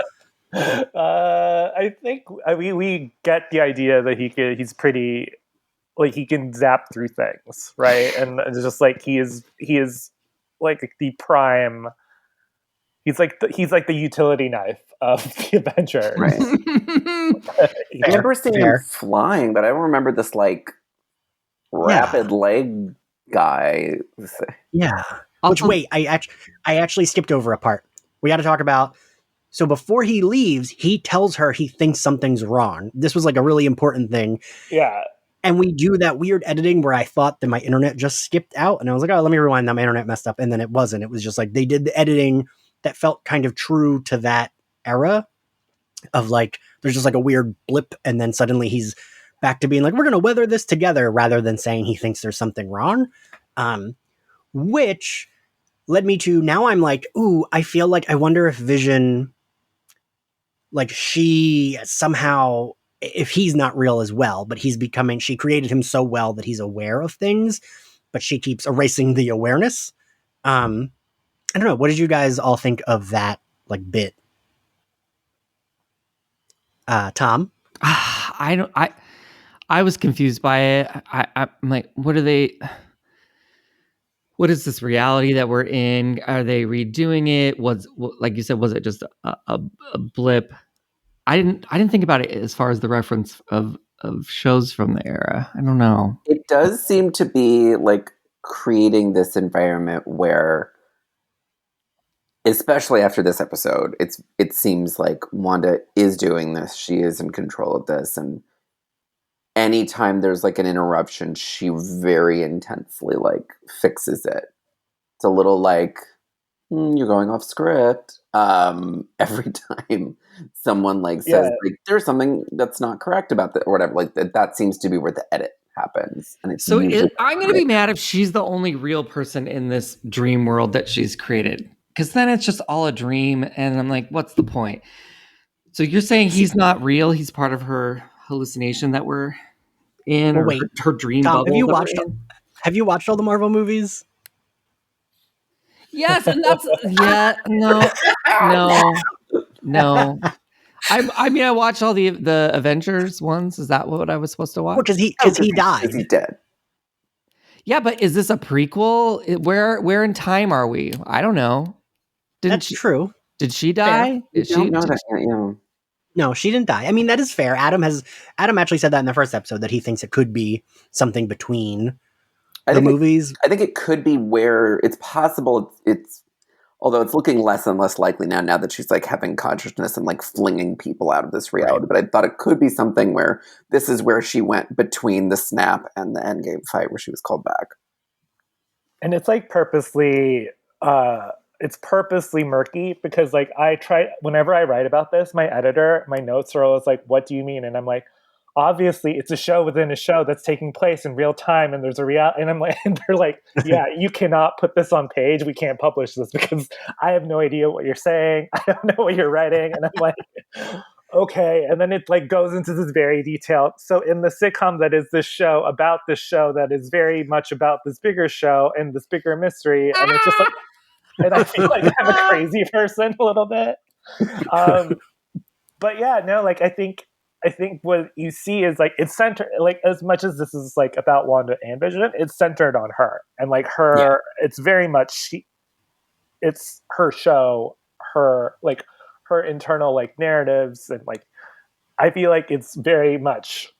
I think we get the idea that he's pretty like he can zap through things, right? And it's just like he is like the prime. He's like the utility knife of the Avengers. Right. I remember seeing him flying, but I don't remember this like rapid leg guy. Yeah. Which wait, I actually skipped over a part. We got to talk about. So before he leaves, he tells her he thinks something's wrong. This was like a really important thing. Yeah. And we do that weird editing where I thought that my internet just skipped out, and I was like, oh, let me rewind that. My internet messed up, and then it wasn't. It was just like they did the editing that felt kind of true to that era of like there's just like a weird blip, and then suddenly he's back to being like, we're going to weather this together, rather than saying he thinks there's something wrong. Which led me to now I'm like, ooh, I feel like I wonder if Vision, like she somehow, if he's not real as well, but she created him so well that he's aware of things, but she keeps erasing the awareness. I don't know. What did you guys all think of that like bit? Tom? I was confused by it. I'm like, what is this reality that we're in? Are they redoing it? Like you said, was it just a blip? I didn't think about it as far as the reference of shows from the era. I don't know. It does seem to be like creating this environment where, especially after this episode, it seems like Wanda is doing this. She is in control of this, and anytime there's like an interruption, she very intensely like fixes it. It's a little like you're going off script. Every time someone like says like there's something that's not correct about that or whatever, like that seems to be where the edit happens. And it's so I'm going to be mad if she's the only real person in this dream world that she's created, because then it's just all a dream, and I'm like, what's the point? So you're saying he's not real? He's part of her hallucination that we're in, or her dream Tom, bubble. Have you watched all the Marvel movies? Yes, and that's no. I mean, I watched all the Avengers ones. Is that what I was supposed to watch? Because he died. Is he dead? Yeah, but is this a prequel? Where in time are we? I don't know. That's true. Did she die? No, she didn't die. I mean, that is fair. Adam actually said that in the first episode, that he thinks it could be something between the movies. I think it could be where it's possible. It's although it's looking less and less likely now that she's like having consciousness and like flinging people out of this reality. Right. But I thought it could be something where this is where she went between the snap and the Endgame fight, where she was called back. And it's like purposely murky, because like whenever I write about this, my notes are always like, what do you mean? And I'm like, obviously it's a show within a show that's taking place in real time, and there's a reality. And I'm like, and they're like, yeah, you cannot put this on page. We can't publish this because I have no idea what you're saying. I don't know what you're writing. And I'm like, okay. And then it like goes into this very detailed. So in the sitcom that is this show about this show that is very much about this bigger show and this bigger mystery, and it's just like, and I feel like I'm a crazy person a little bit. But yeah, no, like I think what you see is like it's centered, like as much as this is like about Wanda and Vision, it's centered on her, and like her, it's very much it's her show, her internal like narratives, and like I feel like it's very much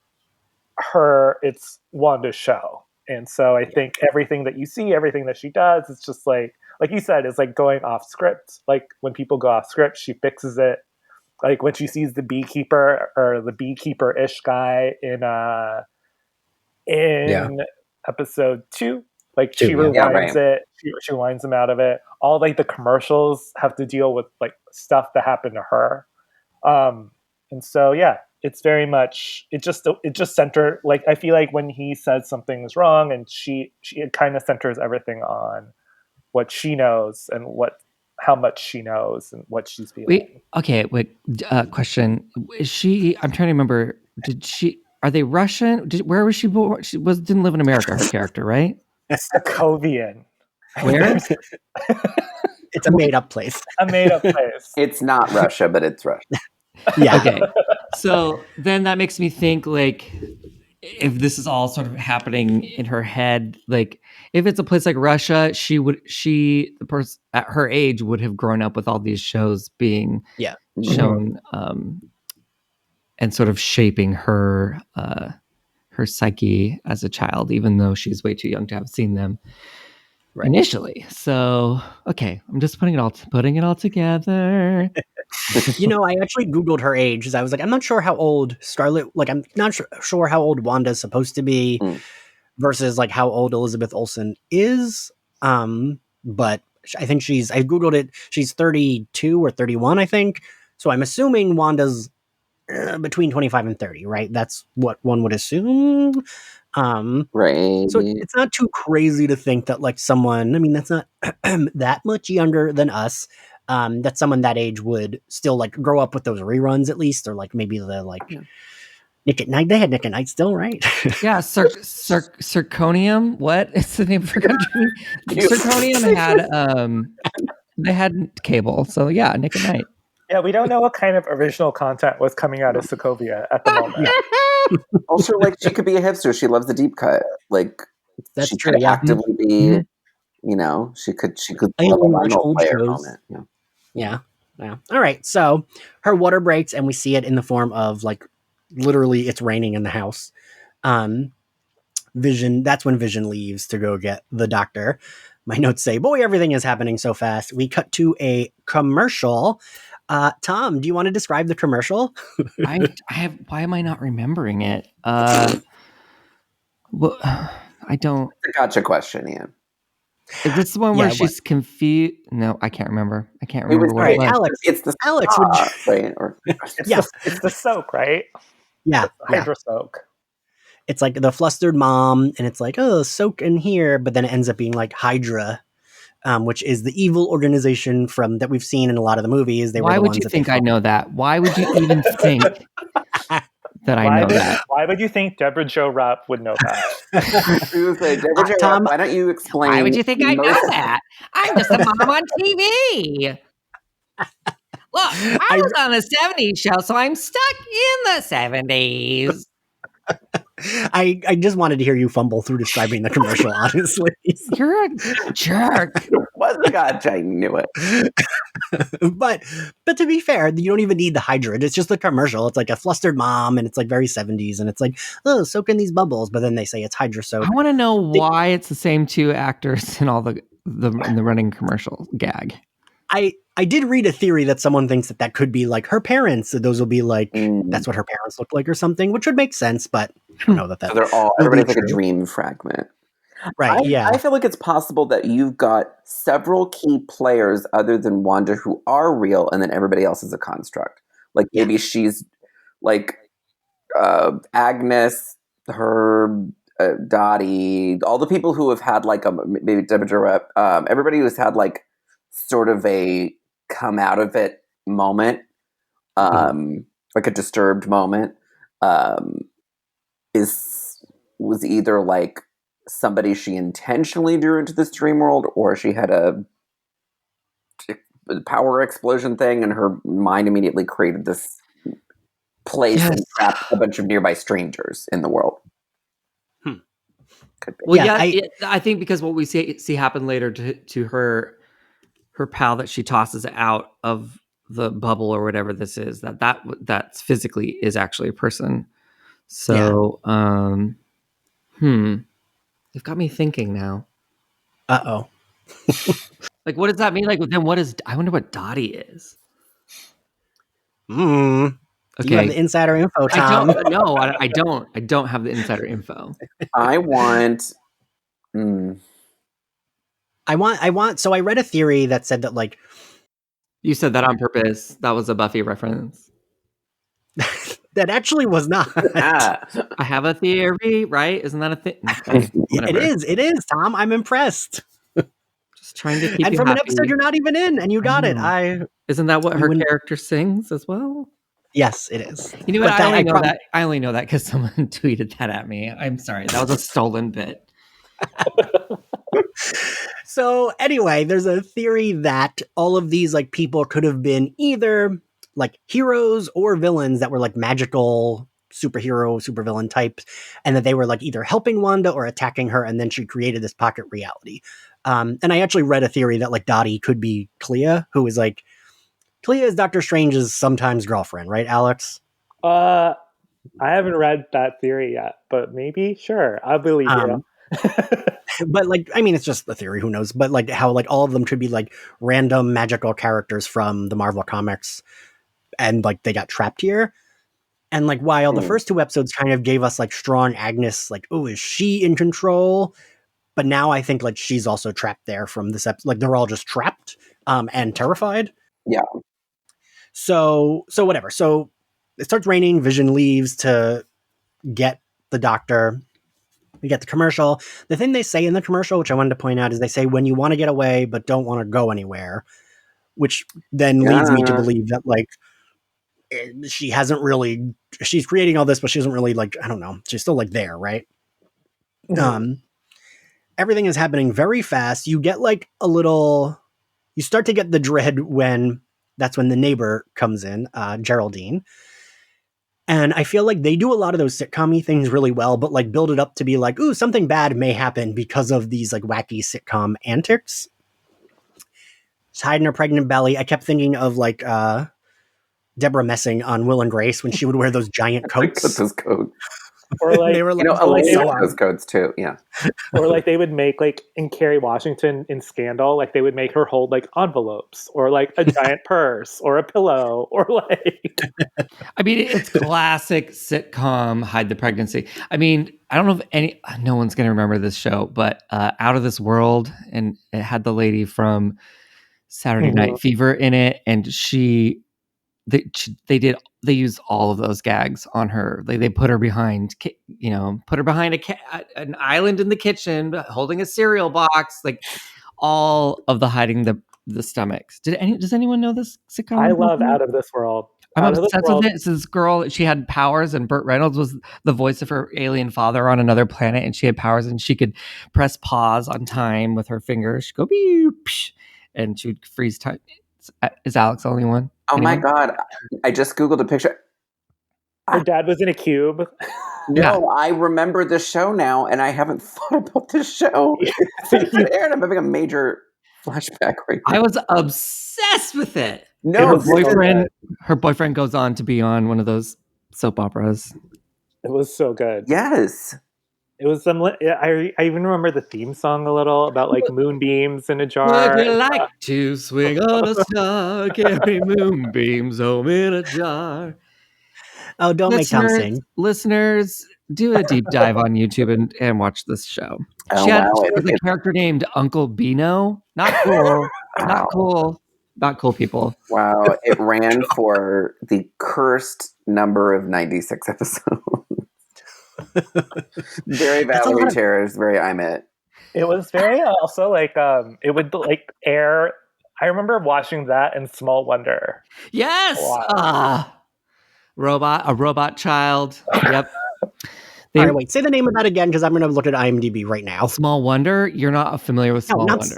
it's Wanda's show. And so I think everything that you see, everything that she does, it's just like you said, is like going off script. Like when people go off script, she fixes it. Like when she sees the beekeeper or the beekeeper-ish guy in episode 2, like she rewinds it. She winds him out of it. All like the commercials have to deal with like stuff that happened to her. And so it's very much it just centered, like I feel like when he says something is wrong, and it kind of centers everything on what she knows and how much she knows and what she's feeling. Question. Is she, I'm trying to remember, are they Russian? Where was she born? She didn't live in America, her character, right? Sokovian. Where? It's a made-up place. It's not Russia, but it's Russia. Yeah. Okay. So then that makes me think, like, if this is all sort of happening in her head, like if it's a place like Russia, the person at her age would have grown up with all these shows being shown, and sort of shaping her psyche as a child, even though she's way too young to have seen them initially. So, okay, I'm just putting it all together. I actually Googled her age because I was like, I'm not sure how old Scarlett, like, I'm not sure how old Wanda's supposed to be versus like how old Elizabeth Olsen is. But I think I Googled it, she's 32 or 31, I think. So I'm assuming Wanda's between 25 and 30, right? That's what one would assume. Right. So it's not too crazy to think that like someone, I mean, that's not that much younger than us, that someone that age would still like grow up with those reruns at least, or like maybe the like Nick at Night. They had Nick at Night still, right? Yeah, Zirconium. What? It's the name of her country. Zirconium had they had cable, so yeah, Nick at Night. Yeah, we don't know what kind of original content was coming out of Sokovia at the moment. Also, like, she could be a hipster. She loves the deep cut. Like, that's she true. Could actively be, she could love a vinyl player moment. Yeah. All right. So her water breaks, and we see it in the form of like literally it's raining in the house. Vision. That's when Vision leaves to go get the doctor. My notes say, "Boy, everything is happening so fast." We cut to a commercial. Tom, do you want to describe the commercial? I have. Why am I not remembering it? Well, I don't. It's a gotcha question, Ian. Is this the one where she's confused? No, I can't remember. What it was. Alex. It's the Alex, right? Or it's the soak, right? Yeah, Hydra soak. It's like the flustered mom, and it's like, oh, soak in here, but then it ends up being like Hydra. Which is the evil organization that we've seen in a lot of the movies. Why would you think I know that? Why would you even think that I know that? Why would you think Deborah Jo Rupp would know that? Deborah Jo Rupp, why don't you explain? Why would you think I know that? I'm just a mom on TV. Look, I was on the 70s show, so I'm stuck in the 70s. I just wanted to hear you fumble through describing the commercial, honestly. You're a jerk. It was a gotcha. I knew it. But to be fair, you don't even need the Hydra. It's just the commercial. It's like a flustered mom, and it's like very 70s, and it's like, oh, soak in these bubbles. But then they say it's Hydra soap. I want to know why it's the same two actors in all in the running commercial gag. I did read a theory that someone thinks that could be like her parents. So those will be like, that's what her parents look like or something, which would make sense, but I don't know that. So they're all, everybody's like a dream fragment. Right, yeah. I feel like it's possible that you've got several key players other than Wanda who are real, and then everybody else is a construct. Like maybe she's like Agnes, her Dottie, all the people who have had like maybe Deborah, everybody who's had like sort of a come out of it moment, like a disturbed moment, was either like somebody she intentionally drew into this dream world, or she had a power explosion thing and her mind immediately created this place and trapped a bunch of nearby strangers in the world. Could be. Well, I think because what we see happen later to her pal that she tosses out of the bubble or whatever this is, that's physically is actually a person. So, you've got me thinking now. Uh-oh. Like, what does that mean? Like, then what is? I wonder what Dottie is. Okay. You have the insider info, Tom. I don't. I don't have the insider info. I want. So I read a theory that said that like. You said that on purpose. That was a Buffy reference. That actually was not. I have a theory, right? Isn't that a thing? It is, Tom. I'm impressed. Just trying to keep and you from happy. An episode you're not even in, and you got it. Isn't that what her character sings as well? Yes, it is. You know what? I only know that because someone tweeted that at me. I'm sorry. That was a stolen bit. So anyway, there's a theory that all of these like people could have been either like heroes or villains that were like magical superhero, supervillain types, and that they were like either helping Wanda or attacking her, and then she created this pocket reality. And I actually read a theory that like Dottie could be Clea, who is like Clea is Doctor Strange's sometimes girlfriend, right, Alex? I haven't read that theory yet, but maybe, sure, I believe you. But like, I mean, it's just a theory, who knows? But like how like all of them could be like random magical characters from the Marvel comics, and like they got trapped here. And like while the first 2 episodes kind of gave us like strong Agnes, like, oh, is she in control? But now I think like she's also trapped there from this episode. Like they're all just trapped and terrified. Yeah. So whatever. So it starts raining. Vision leaves to get the doctor. We get the commercial. The thing they say in the commercial, which I wanted to point out, is they say when you want to get away but don't want to go anywhere, which then leads me to believe that like she hasn't really, she's creating all this, but she isn't really like, I don't know, she's still like there, right? Everything is happening very fast. You get like a little, you start to get the dread when that's when the neighbor comes in, Geraldine. And I feel like they do a lot of those sitcom-y things really well, but like build it up to be like, ooh, something bad may happen because of these like wacky sitcom antics. She's hiding her pregnant belly. I kept thinking of like Deborah Messing on Will and Grace when she would wear those giant coats. Those coats. Or like, they were like, those coats too. Yeah. Or like they would make like in Kerry Washington in Scandal, like they would make her hold like envelopes or like a giant purse or a pillow or like. I mean, it's classic sitcom hide the pregnancy. I mean, I don't know if no one's going to remember this show, but Out of This World, and it had the lady from Saturday Night Fever in it, and they used all of those gags on her. They put her behind, an island in the kitchen, holding a cereal box, like all of the hiding the stomachs. Does anyone know this sitcom? I love Out of This World. I'm obsessed with it. So this girl, she had powers, and Burt Reynolds was the voice of her alien father on another planet, and she had powers, and she could press pause on time with her fingers. She'd go beep, and she would freeze time. Is Alex the only one? Oh my God. I just Googled a picture. Her dad was in a cube. No, I remember this show now, and I haven't thought about this show. Aaron, I'm having a major flashback right now. I was obsessed with it. No, her boyfriend goes on to be on one of those soap operas. It was so good. Yes. It was some. I even remember the theme song a little about like moonbeams in a jar. Would you like to swing on a star, carry moonbeams home in a jar? Oh, don't make Tom sing. Listeners, do a deep dive on YouTube and watch this show. She had a character named Uncle Beano. Not cool. Not cool. Not cool people. Wow. It ran for the cursed number of 96 episodes. Very Valerie Chairs, very I'm It. It was very also like it would like air. I remember watching that in Small Wonder. Yes. A robot child. Yep. All right, wait. Say the name of that again, because I'm going to look at IMDb right now. Small Wonder. You're not familiar with Small Wonder.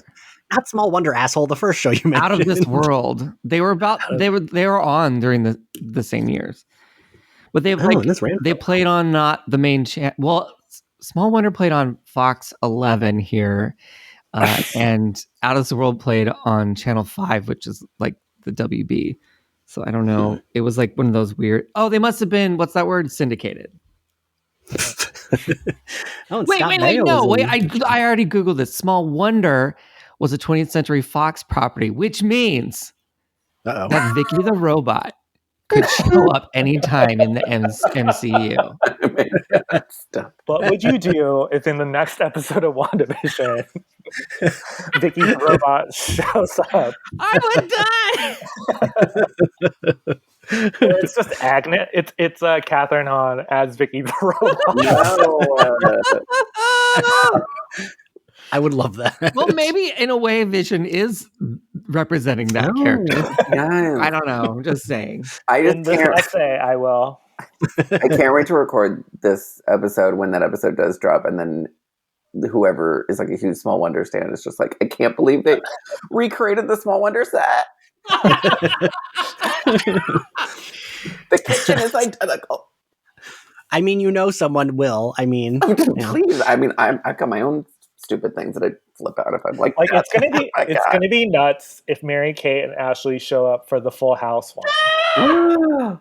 Not Small Wonder, asshole. The first show you mentioned. Out of This World. They were on during the same years. But they played on not the main channel. Well, Small Wonder played on Fox 11 here, and Out of This World played on Channel 5, which is like the WB. So I don't know. It was like one of those weird. Oh, they must have been. What's that word? Syndicated. Wait. No, wait. I already Googled this. Small Wonder was a 20th Century Fox property, which means that Vicky the Robot could show up anytime in the MCU. What would you do if in the next episode of WandaVision, Vicky the Robot shows up? I would die! It's just Agnes. It's Catherine Hahn as Vicky the Robot. No. I would love that. Well, maybe in a way, Vision is representing that character. Yes. I don't know. I'm just saying. I will. I can't wait to record this episode when that episode does drop, and then whoever is like a huge Small Wonder stan is just like, I can't believe they recreated the Small Wonder set. The kitchen is identical. I mean, someone will. I mean, please. I mean, I've got my own stupid things that I flip out if I'm like it's gonna be nuts if Mary Kate and Ashley show up for the Full House one.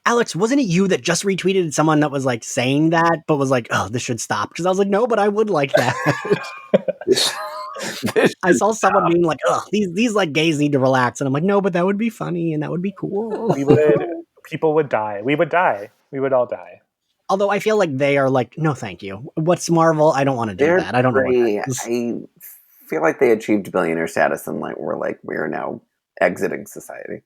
Alex, wasn't it you that just retweeted someone that was like saying that, but was like, "Oh, this should stop"? Because I was like, "No, but I would like that." I saw someone being like, "Oh, these like gays need to relax," and I'm like, "No, but that would be funny and that would be cool." People would die. We would die. We would all die. Although I feel like they are like, "No, thank you. What's Marvel? I don't want to do that. I don't know what that is." I feel like they achieved billionaire status and we're now exiting society.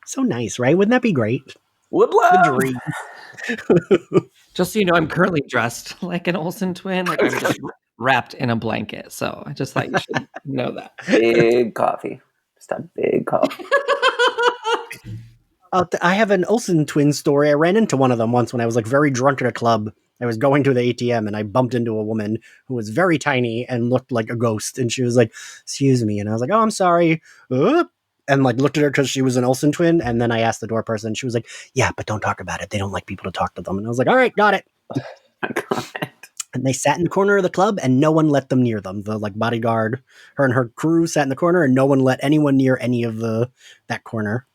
So nice, right? Wouldn't that be great? Would love. The dream. Just so you know, I'm currently dressed like an Olsen twin. Like I'm just wrapped in a blanket. So I just thought you should know that. Big coffee. Just a big coffee. I have an Olsen twin story. I ran into one of them once when I was like very drunk at a club. I was going to the ATM and I bumped into a woman who was very tiny and looked like a ghost. And she was like, "Excuse me." And I was like, "Oh, I'm sorry." And like looked at her because she was an Olsen twin. And then I asked the door person. She was like, "Yeah, but don't talk about it. They don't like people to talk to them." And I was like, "All right, got it." And they sat in the corner of the club and no one let them near them. The like bodyguard, her and her crew sat in the corner and no one let anyone near any of that corner.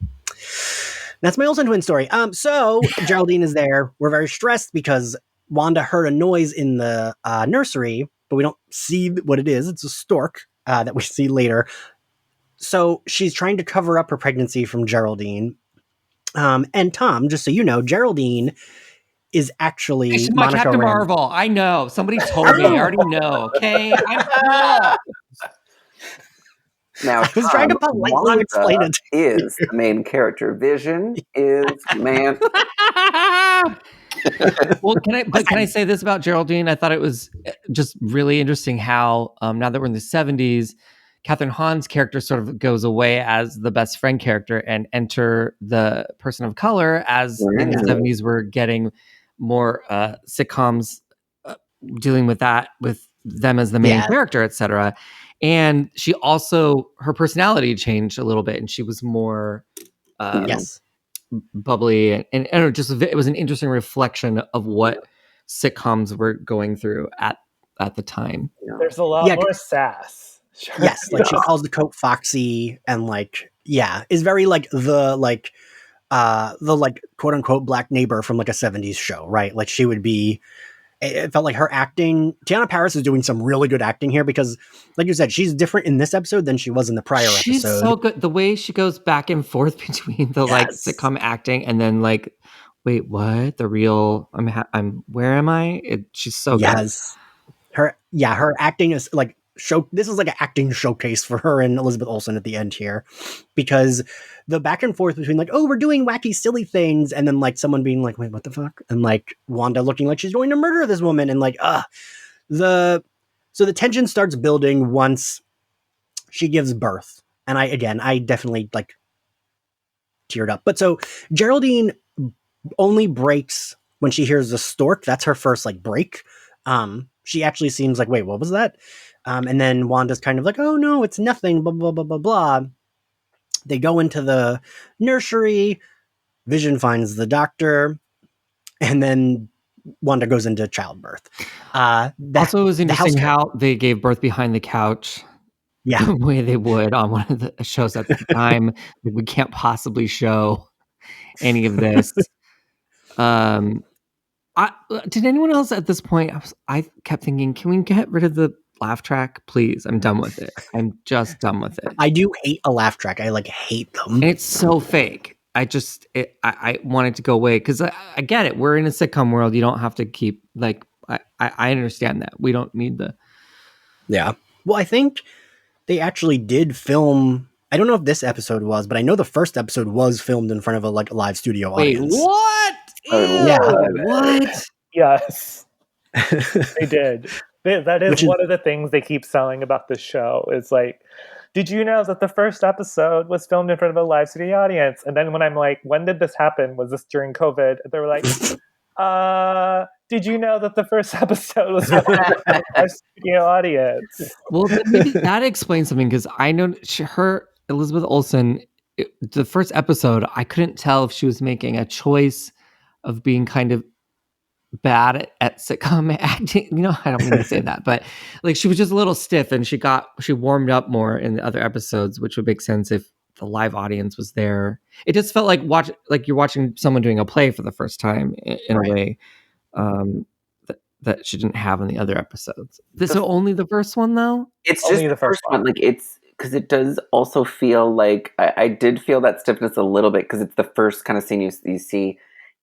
That's my Olsen twin story. So Geraldine is there. We're very stressed because Wanda heard a noise in the nursery, but we don't see what it is. It's a stork that we see later. So she's trying to cover up her pregnancy from Geraldine. And Tom, just so you know, Geraldine is actually She's my Monica Captain Rambeau. Marvel. I know. Somebody told me. I already know. Okay. Now, I was trying to politely explain it. Is the main character. Vision is man. Well, can I say this about Geraldine? I thought it was just really interesting how now that we're in the 70s, Catherine Hahn's character sort of goes away as the best friend character and enter the person of color as in the 70s we're getting more sitcoms dealing with that, with them as the main character, etc. And she also, her personality changed a little bit and she was more bubbly and it was an interesting reflection of what sitcoms were going through at the time. There's a lot more sass. Sure. Yes, like she calls the coat foxy and like is very like the quote unquote black neighbor from like a 70s show, right? Like she would be. It felt like her acting. Tiana Paris is doing some really good acting here because, like you said, she's different in this episode than she was in the prior episode. She's so good. The way she goes back and forth between the like sitcom acting and then like, wait, what? The real? I'm. Where am I? She's so good. Her acting is like. This is like an acting showcase for her and Elizabeth Olsen at the end here, because the back and forth between like, "Oh, we're doing wacky, silly things," and then like someone being like, "Wait, what the fuck?" and like Wanda looking like she's going to murder this woman, and like, so the tension starts building once she gives birth, and I definitely like teared up. But so Geraldine only breaks when she hears the stork. That's her first like break. She actually seems like, "Wait, what was that?" And then Wanda's kind of like, "Oh no, it's nothing, blah, blah, blah, blah, blah." They go into the nursery. Vision finds the doctor. And then Wanda goes into childbirth. Also, it was interesting how they gave birth behind the couch. Yeah. The way they would on one of the shows at the time. We can't possibly show any of this. Did anyone else at this point? I kept thinking, can we get rid of the laugh track, please? I'm done with it. I'm just done with it. I do hate a laugh track. I like hate them. And it's so fake. I want it to go away because I get it. We're in a sitcom world. You don't have to keep like. I understand that. We don't need the. Yeah. Well, I think they actually did film. I don't know if this episode was, but I know the first episode was filmed in front of a live studio audience. Wait, what? What? Yes, they did. That is one of the things they keep selling about this show. Is like, did you know that the first episode was filmed in front of a live studio audience? And then when I'm like, when did this happen? Was this during COVID? And they were like, did you know that the first episode was filmed in front of a studio audience? Well, maybe that explains something because I know Elizabeth Olsen, the first episode, I couldn't tell if she was making a choice of being kind of bad at sitcom acting. I don't mean to say that, but like she was just a little stiff, and she warmed up more in the other episodes, which would make sense if the live audience was there. It just felt like you're watching someone doing a play for the first time in a way that she didn't have in the other episodes. So only the first one, though? It's only just the first one. Like, it's because it does also feel like I did feel that stiffness a little bit because it's the first kind of scene you see.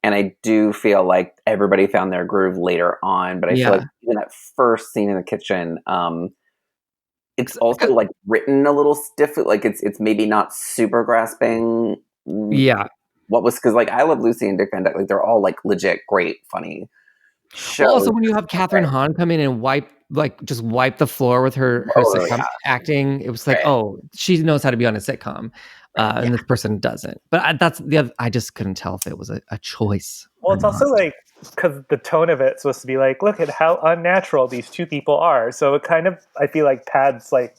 And I do feel like everybody found their groove later on. But I feel like even that first scene in the kitchen, it's also like written a little stiff. Like it's maybe not super grasping. Yeah. What was, because like I Love Lucy and Dick Van Dyke, like they're all like legit great, funny shows. Well, also when you have Catherine Hahn come in and wipe the floor with her sitcom acting, it was like, she knows how to be on a sitcom. And this person doesn't. But that's the other. I just couldn't tell if it was a choice. Well, it's also like, because the tone of it's supposed to be like, look at how unnatural these two people are. So it kind of, I feel like pads like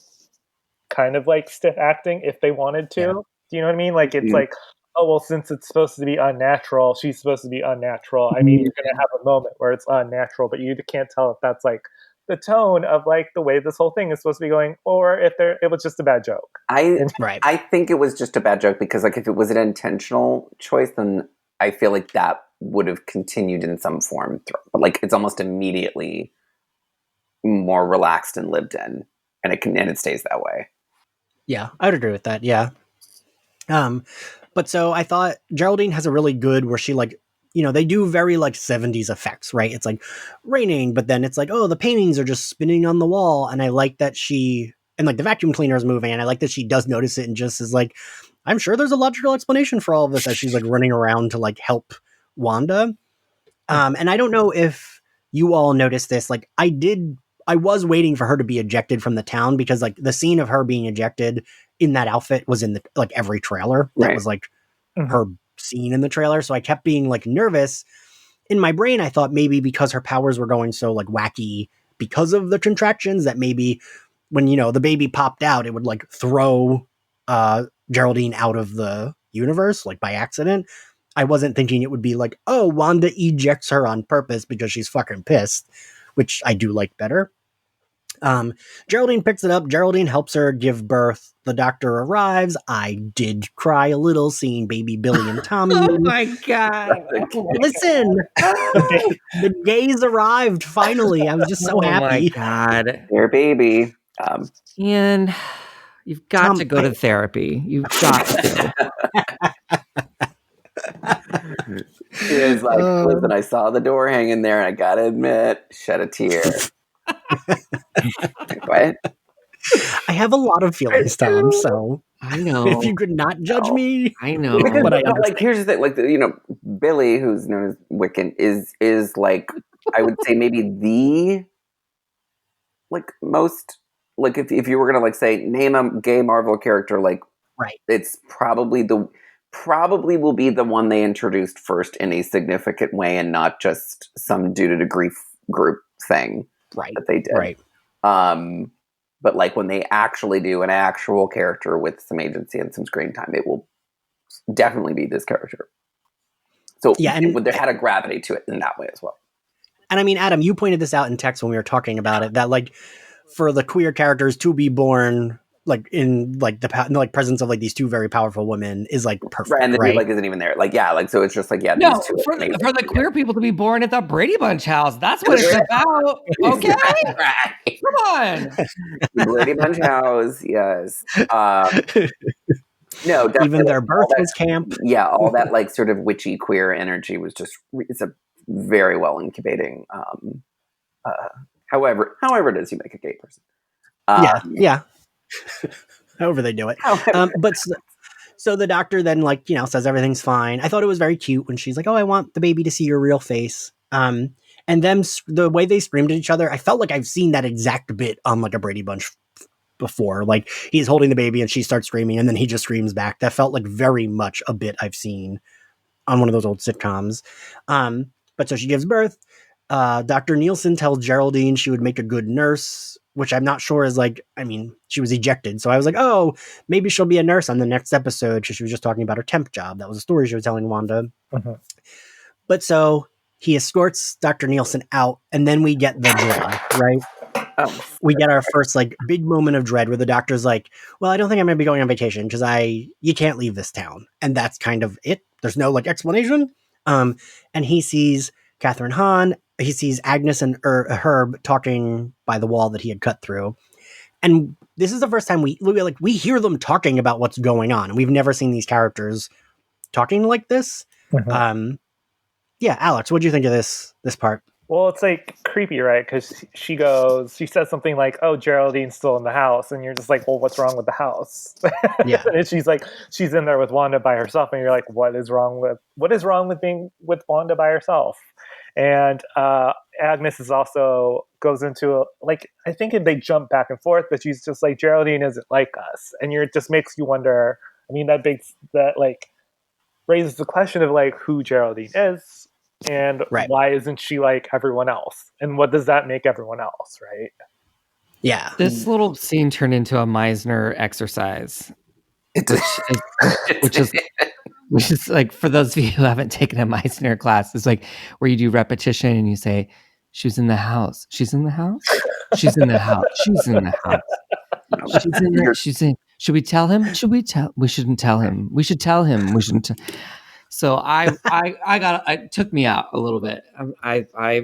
kind of like stiff acting if they wanted to. Yeah. Do you know what I mean? Like it's like, oh, well, since it's supposed to be unnatural, she's supposed to be unnatural. I mean, you're going to have a moment where it's unnatural, but you can't tell if that's like the tone of like the way this whole thing is supposed to be going, or if it was just a bad joke. I think it was just a bad joke because like if it was an intentional choice, then I feel like that would have continued in some form. But like it's almost immediately more relaxed and lived in, and it stays that way. Yeah, I would agree with that. Yeah. But so I thought Geraldine has a really good where she like, they do very like 70s effects, right? It's like raining, but then it's like, oh, the paintings are just spinning on the wall. And I like that and like the vacuum cleaner is moving. And I like that she does notice it and just is like, I'm sure there's a logical explanation for all of this as she's like running around to like help Wanda. And I don't know if you all noticed this. Like I was waiting for her to be ejected from the town because like the scene of her being ejected in that outfit was in the like every trailer. That was like her scene in the trailer. So I kept being like nervous. In my brain, I thought maybe because her powers were going so like wacky because of the contractions that maybe when, the baby popped out, it would like throw Geraldine out of the universe, like by accident. I wasn't thinking it would be like, oh, Wanda ejects her on purpose because she's fucking pissed, which I do like better. Geraldine picks it up. Geraldine helps her give birth. The doctor arrives. I did cry a little seeing baby Billy and Tommy. Oh my God. Listen, the gays arrived finally. I was just so happy. Oh my God. Their baby. And you've got to go to therapy. You've got to. It's like, listen, I saw the door hanging there and I gotta admit, shed a tear. What? I have a lot of feelings, Tom, so I know. If you could not judge me, I know. But like, here's the thing, like, Billy, who's known as Wiccan, is like, I would say maybe the like most like if you were gonna like say name a gay Marvel character, like it's probably will be the one they introduced first in a significant way and not just some due to grief group thing that they did. Right. But like when they actually do an actual character with some agency and some screen time, it will definitely be this character. So there had a gravity to it in that way as well. And I mean, Adam, you pointed this out in text when we were talking about it, that like for the queer characters to be born like in like the presence of like these two very powerful women is like perfect, right? And the right? Like isn't even there, like like so it's just like no, these two for the queer people to be born at the Brady Bunch house, that's what it's about. Okay, right. Come on, Brady Bunch house, yes. No, definitely. Even their birth was camp. Yeah, all that like sort of witchy queer energy was just it's a very well incubating. However it is you make a gay person. Yeah. However they do it. But so the doctor then says everything's fine. I thought it was very cute when she's like, oh, I want the baby to see your real face. And then the way they screamed at each other, I felt like I've seen that exact bit on like a Brady Bunch before. Like he's holding the baby and she starts screaming and then he just screams back. That felt like very much a bit I've seen on one of those old sitcoms. But so she gives birth. Dr. Nielsen tells Geraldine she would make a good nurse, which I'm not sure is like, I mean, she was ejected. So I was like, oh, maybe she'll be a nurse on the next episode because she was just talking about her temp job. That was a story she was telling Wanda. But so he escorts Dr. Nielsen out, and then we get the dread, right? We get our first like big moment of dread where the doctor's like, well, I don't think I'm going to be going on vacation because you can't leave this town. And that's kind of it. There's no like explanation. And he sees Catherine Hahn. He sees Agnes and Herb talking by the wall that he had cut through. And this is the first time we hear them talking about what's going on. And we've never seen these characters talking like this. Mm-hmm. Yeah, Alex, what do you think of this part? Well, it's like creepy, right? Because she says something like, "Oh, Geraldine's still in the house," and you're just like, "Well, what's wrong with the house?" Yeah, and she's in there with Wanda by herself, and you're like, "What is wrong with being with Wanda by herself?" And Agnes is also goes into I think they jump back and forth, but she's just like, Geraldine isn't like us, and it just makes you wonder. I mean, that raises the question of like who Geraldine is. And why isn't she like everyone else? And what does that make everyone else, right? Yeah. This little scene turned into a Meisner exercise, which is like, for those of you who haven't taken a Meisner class, it's like where you do repetition and you say, she's in the house. She's in the house. She's in the house. She's in the house. She's in there. She's in. Should we tell him? We shouldn't tell him. We should tell him. We shouldn't. So it took me out a little bit. I'm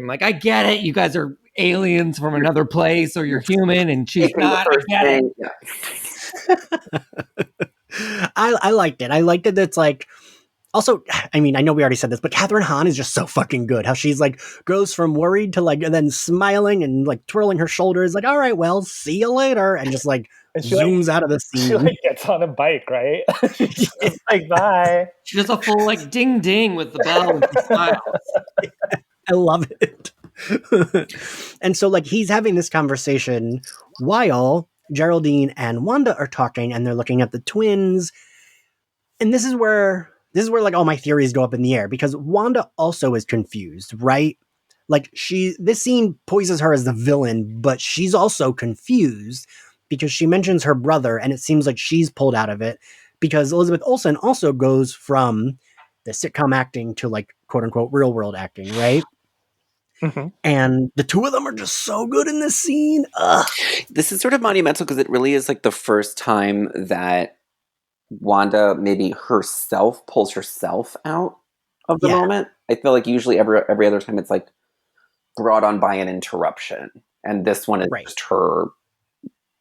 like, I get it. You guys are aliens from another place, or you're human, and she's not. I get it. I liked it. I liked it. That's like, also, I mean, I know we already said this, but Catherine Hahn is just so fucking good. How she's like goes from worried to like, and then smiling and like twirling her shoulders, like, all right, well, see you later, and just like zooms out of the scene. She like gets on a bike, right? She's just like, bye. She does a full like ding ding with the bell and she smiles. I love it. And so like he's having this conversation while Geraldine and Wanda are talking, and they're looking at the twins. And this is where like all my theories go up in the air, because Wanda also is confused, right? Like this scene poises her as the villain, but she's also confused because she mentions her brother, and it seems like she's pulled out of it because Elizabeth Olsen also goes from the sitcom acting to like quote unquote real world acting, right? Mm-hmm. And the two of them are just so good in this scene. Ugh. This is sort of monumental because it really is like the first time that Wanda maybe herself pulls herself out of the moment. I feel like usually every other time it's like brought on by an interruption, and this one is just her.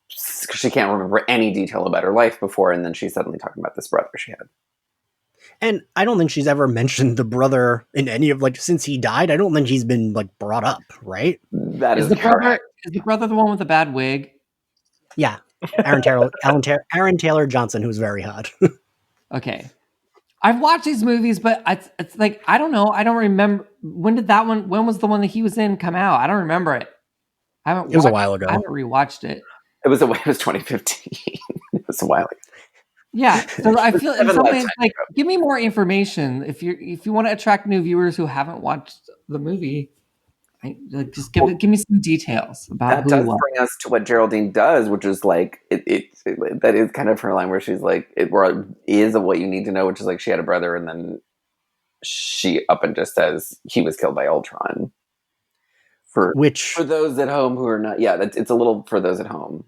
She can't remember any detail about her life before, and then she's suddenly talking about this brother she had. And I don't think she's ever mentioned the brother in any of since he died. I don't think he's been like brought up, right? That is the brother. Is the brother the one with the bad wig? Yeah. Aaron Taylor Johnson, who's very hot. Okay. I've watched these movies, but it's like, I don't know. I don't remember. When was the one that he was in come out? I don't remember it. It was a while ago. I haven't rewatched it. It was 2015. It was a while ago. Yeah. So I feel in some ways, like, give me more information. If you want to attract new viewers who haven't watched the movie, just give me some details about that does bring us to what Geraldine does, which is like that is kind of her line where she's like, it is what you need to know, which is like she had a brother, and then she up and just says he was killed by Ultron. For those at home who are not, it's a little for those at home.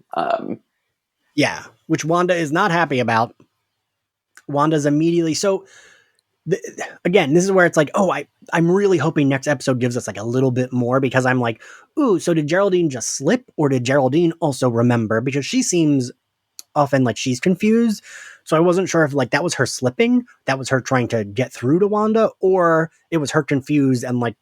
Which Wanda is not happy about. Wanda's immediately again, this is where it's like, I'm really hoping next episode gives us like a little bit more, because I'm like, ooh, so did Geraldine just slip, or did Geraldine also remember? Because she seems often like she's confused. So I wasn't sure if like that was her slipping, that was her trying to get through to Wanda, or it was her confused and like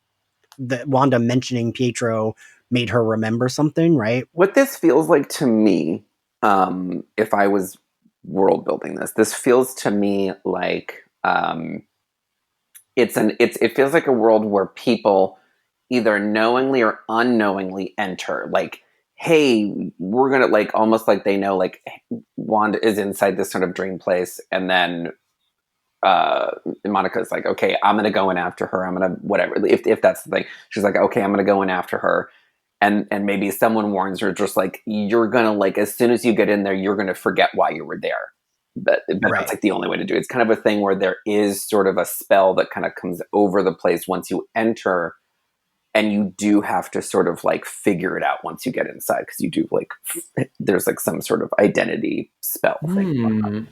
the Wanda mentioning Pietro made her remember something, right? What this feels like to me, if I was world building this feels to me like it feels like a world where people either knowingly or unknowingly enter, like, hey, we're gonna, like, almost like they know, like, Wanda is inside this sort of dream place, and then Monica's like, okay, I'm gonna go in after her, I'm gonna whatever, if that's the thing, she's like, okay, I'm gonna go in after her, and maybe someone warns her, just like, you're gonna, like, as soon as you get in there, you're gonna forget why you were there. but that's like the only way to do it. It's kind of a thing where there is sort of a spell that kind of comes over the place once you enter, and you do have to sort of like figure it out once you get inside, because you do like there's like some sort of identity spell thing.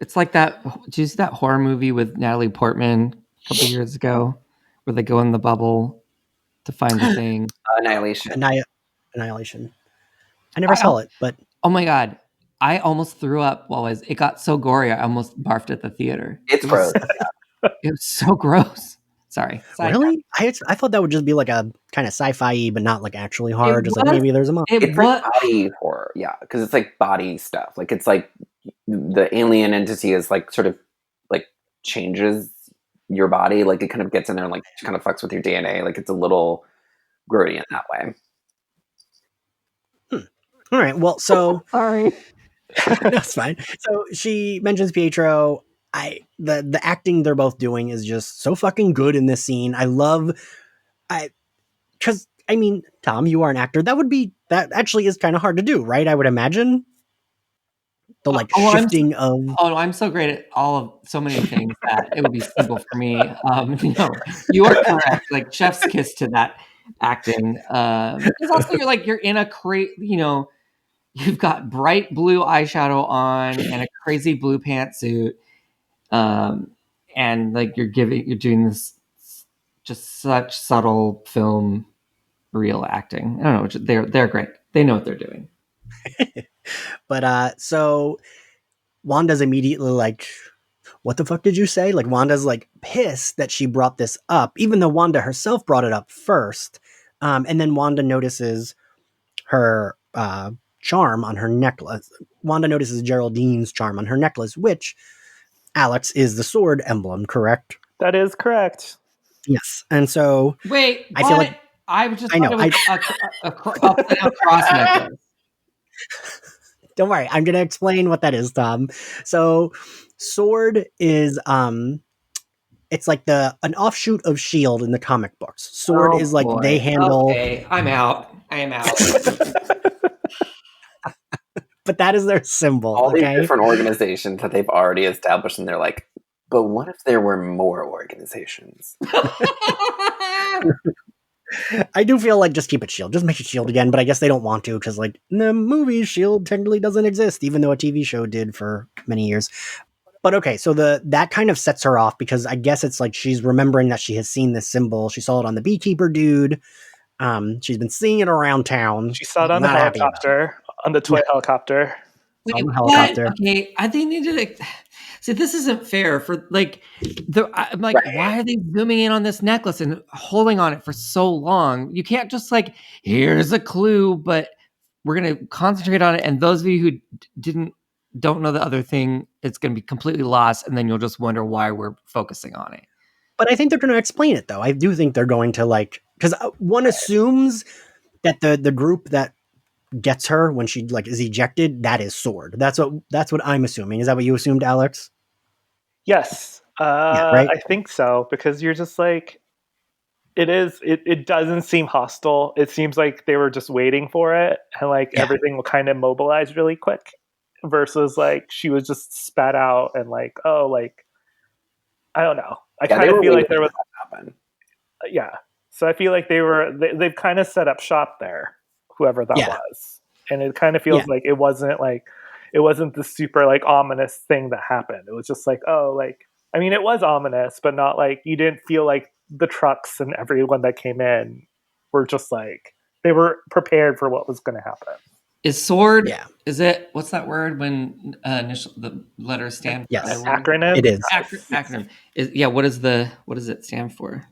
It's like that. Did you see that horror movie with Natalie Portman a couple years ago, where they go in the bubble to find the thing? Annihilation. Annihilation. I never saw it, but oh my god, I almost threw up it got so gory. I almost barfed at the theater. It's gross. It was so gross. Sorry. Really? I thought that would just be like a kind of sci-fi, but not like actually horror. Just like maybe there's a monster. It's like body horror, yeah, because it's like body stuff. Like it's like the alien entity is like sort of like changes your body. Like it kind of gets in there and like kind of fucks with your DNA. Like it's a little grody in that way. All right. Well, so sorry. That's fine. So she mentions Pietro. The acting they're both doing is just so fucking good in this scene. Because I mean, Tom, you are an actor. That actually is kind of hard to do, right? I would imagine the like shifting of. Oh, I'm so great at so many things that it would be simple for me. No, you are correct. Like chef's kiss to that acting. Because also you're in a crate. You've got bright blue eyeshadow on and a crazy blue pantsuit. And like you're doing this just such subtle film real acting. I don't know, they're great. They know what they're doing. But so Wanda's immediately like, what the fuck did you say? Like Wanda's like pissed that she brought this up, even though Wanda herself brought it up first. And then Wanda notices her charm on her necklace. Wanda notices Geraldine's charm on her necklace, which, Alex, is the sword emblem, correct? That is correct. Yes. And so wait, I feel like I was just a cross necklace. Don't worry, I'm gonna explain what that is, Tom. So sword is it's like an offshoot of shield in the comic books. Sword is like they handle. Okay, I am out. But that is their symbol. All these different organizations that they've already established, and they're like, but what if there were more organizations? I do feel like just keep it shield. Just make it shield again, but I guess they don't want to because like in the movie, shield technically doesn't exist, even though a TV show did for many years. But okay, so that kind of sets her off because I guess it's like she's remembering that she has seen this symbol. She saw it on the beekeeper dude. She's been seeing it around town. She saw it on the helicopter, on the toy helicopter. Wait, helicopter. Okay, I think they need to. See, this isn't fair for like I'm like, why are they zooming in on this necklace and holding on it for so long? You can't just like, here's a clue, but we're gonna concentrate on it. And those of you who don't know the other thing, it's gonna be completely lost, and then you'll just wonder why we're focusing on it. But I think they're gonna explain it though. I do think they're going to like, because one assumes that the group that gets her when she like is ejected, that is sword. That's what I'm assuming. Is that what you assumed, Alex? Yes. Right? I think so, because you're just like, it doesn't seem hostile. It seems like they were just waiting for it, and like everything will kind of mobilize really quick, versus like she was just spat out and like, oh, like I don't know. I kind of feel like there was happen. Yeah. So I feel like they've kind of set up shop there, whoever that was. And it kind of feels like it wasn't the super like ominous thing that happened. It was just like, oh, like, I mean, it was ominous, but not like, you didn't feel like the trucks and everyone that came in were just like, they were prepared for what was going to happen. Is sword? Yeah. Is it? What's that word when the letters stand? Yes. Acronym. It is acronym. What does it stand for?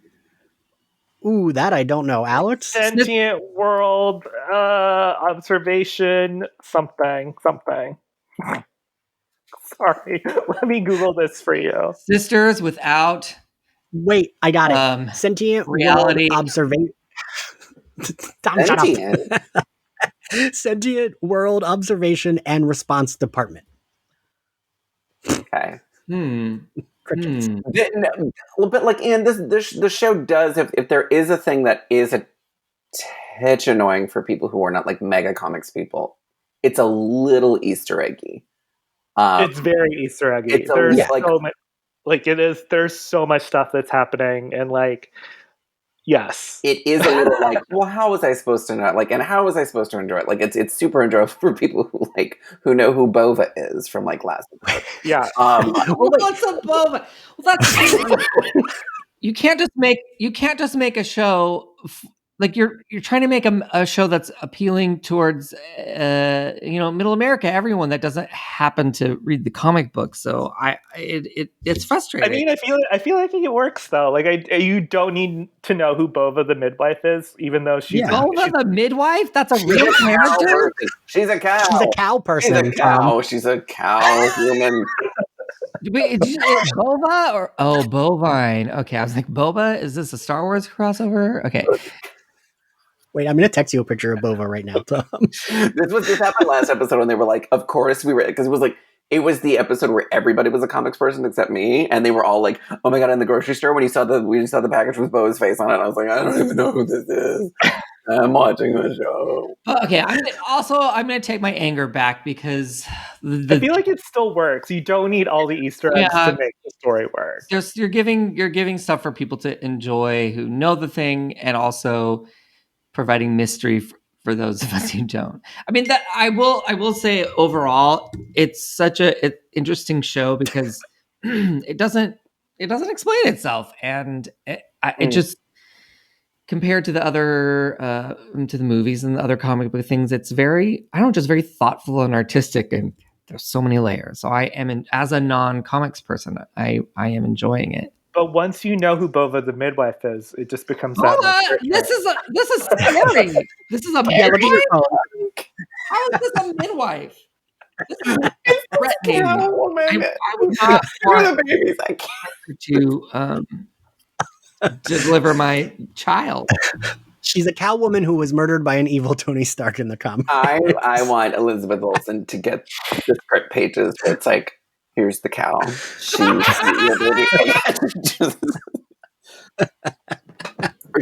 Ooh, that I don't know, Alex. Sentient world observation something. Sorry, let me Google this for you. Sisters without. Wait, I got it. Sentient reality world observation. Shut up. Sentient World Observation and Response Department. Okay. Crickets. But like, and the show does, if there is a thing that is a titch annoying for people who are not like mega comics people, it's a little Easter eggy. It's very Easter eggy. There's so much, there's so much stuff that's happening, and like, yes, it is a little like, well, how was I supposed to know? Like, and how was I supposed to enjoy it? Like, it's super enjoyable for people who know who Bova is from like last episode. Yeah. What's a Bova? Well, that's you can't just make a show like you're trying to make a show that's appealing towards middle America, everyone that doesn't happen to read the comic book. So it's frustrating. I mean, I feel like it works though. Like you don't need to know who Bova the midwife is, even though she's Bova the midwife. That's a real character. She's a cow. She's a cow person. She's a cow. She's a cow human. Wait, did you say Bova or bovine? Okay, I was like, Boba. Is this a Star Wars crossover? Okay. Wait, I'm going to text you a picture of Bova right now, Tom. This happened last episode when they were like, of course we were, because it was the episode where everybody was a comics person except me, and they were all like, oh my god, in the grocery store when we saw the package with Bova's face on it, I was like, I don't even know who this is. I'm watching the show. Okay, I'm going to take my anger back because I feel like it still works. You don't need all the Easter eggs to make the story work. You're giving stuff for people to enjoy who know the thing, and also providing mystery for those of us who don't. I mean, that I will say overall, it's such an interesting show because it doesn't explain itself, and it just, compared to the other to the movies and the other comic book things, it's very thoughtful and artistic, and there's so many layers. So I am, as a non-comics person, I am enjoying it. But once you know who Bova the midwife is, it just becomes that. This is scary. This is a midwife. How is this a midwife? This is threatening. I would not want to deliver my child. She's a cow woman who was murdered by an evil Tony Stark in the comics. I want Elizabeth Olsen to get the script pages where it's like, here's the cow.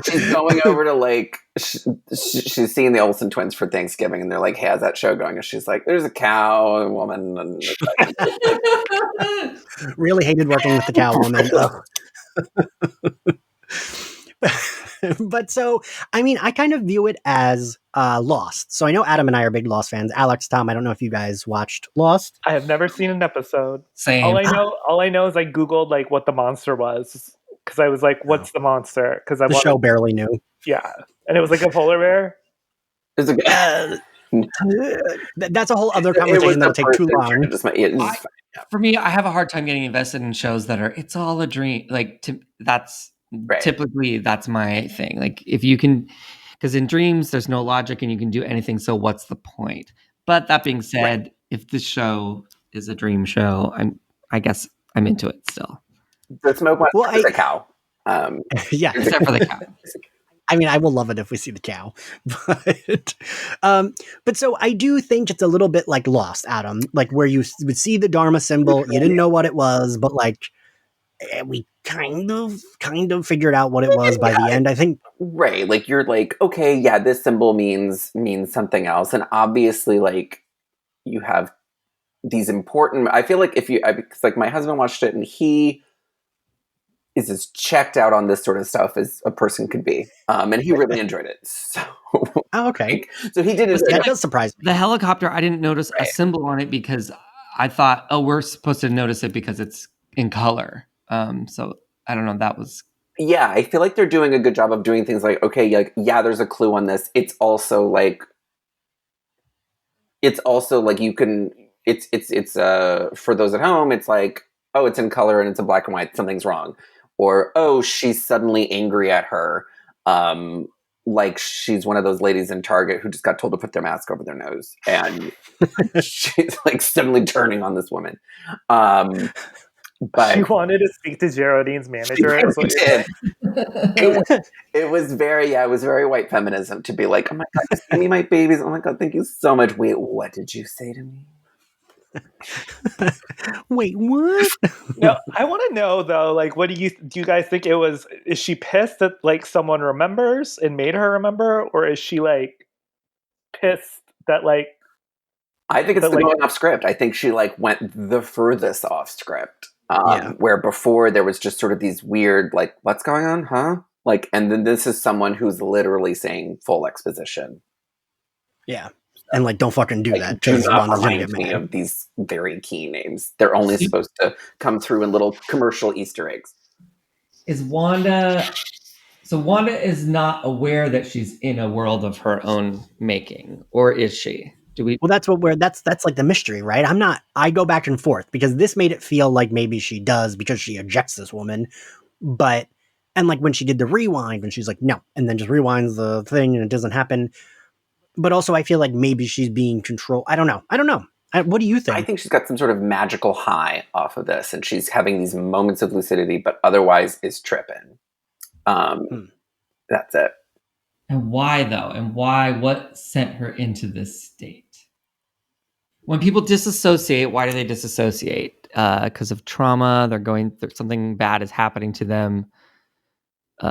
She's going over to like, she's seeing the Olsen twins for Thanksgiving, and they're like, hey, how's that show going? And she's like, there's a cow, a woman. And really hated working with the cow woman. But so, I mean, I kind of view it as Lost. So I know Adam and I are big Lost fans. Alex, Tom, I don't know if you guys watched Lost. I have never seen an episode. Same. All I know is I Googled like what the monster was, because I was like, what's the monster? Because the show barely knew. Yeah. And it was like a polar bear. It's that's a whole other conversation that'll take too long. For me, I have a hard time getting invested in shows that are, it's all a dream. Like, typically that's my thing. Like, if you can, because in dreams there's no logic and you can do anything, so what's the point? But that being said, if the show is a dream show, I guess I'm into it still. The smoke one is a cow. Yeah, except for the cow. I mean, I will love it if we see the cow, but so I do think it's a little bit like Lost, Adam, like where you would see the Dharma symbol, you didn't know what it was, but like we kind of figured out what it was by the end, I think. Right, like you're like, okay, yeah, this symbol means something else, and obviously, like you have these important. I feel like because like my husband watched it, and he is as checked out on this sort of stuff as a person could be, and he really enjoyed it. So, okay, so he did. That does surprise me. The helicopter, I didn't notice a symbol on it because I thought, oh, we're supposed to notice it because it's in color. So I don't know. That was. Yeah, I feel like they're doing a good job of doing things like, okay, like, yeah, there's a clue on this. It's also like you can. It's for those at home. It's like, oh, it's in color and it's in black and white. Something's wrong. Or, oh, she's suddenly angry at her. Like she's one of those ladies in Target who just got told to put their mask over their nose. And she's like suddenly turning on this woman. But she wanted to speak to Geraldine's manager. It was very white feminism to be like, oh my God, just give me my babies. Oh my God, thank you so much. Wait, what did you say to me? Wait, what? No, I want to know though, like, what do you guys think it was? Is she pissed that like someone remembers and made her remember, or is she like pissed that like I think it's going off script. I think she like went the furthest off script. Where before there was just sort of these weird, like, what's going on, huh? Like, and then this is someone who's literally saying full exposition. Yeah. And like, don't fucking do that. Do not remind me of these very key names. They're only supposed to come through in little commercial Easter eggs. Is Wanda... So Wanda is not aware that she's in a world of her own making, or is she? Well, that's like the mystery, right? I go back and forth because this made it feel like maybe she does because she ejects this woman, and like when she did the rewind, when she's like, no, and then just rewinds the thing and it doesn't happen. But also I feel like maybe she's being controlled. I don't know. What do you think? I think she's got some sort of magical high off of this, and she's having these moments of lucidity, but otherwise is tripping. That's it. And why though? And why? What sent her into this state? When people disassociate, why do they disassociate? Because of trauma. They're going through something bad is happening to them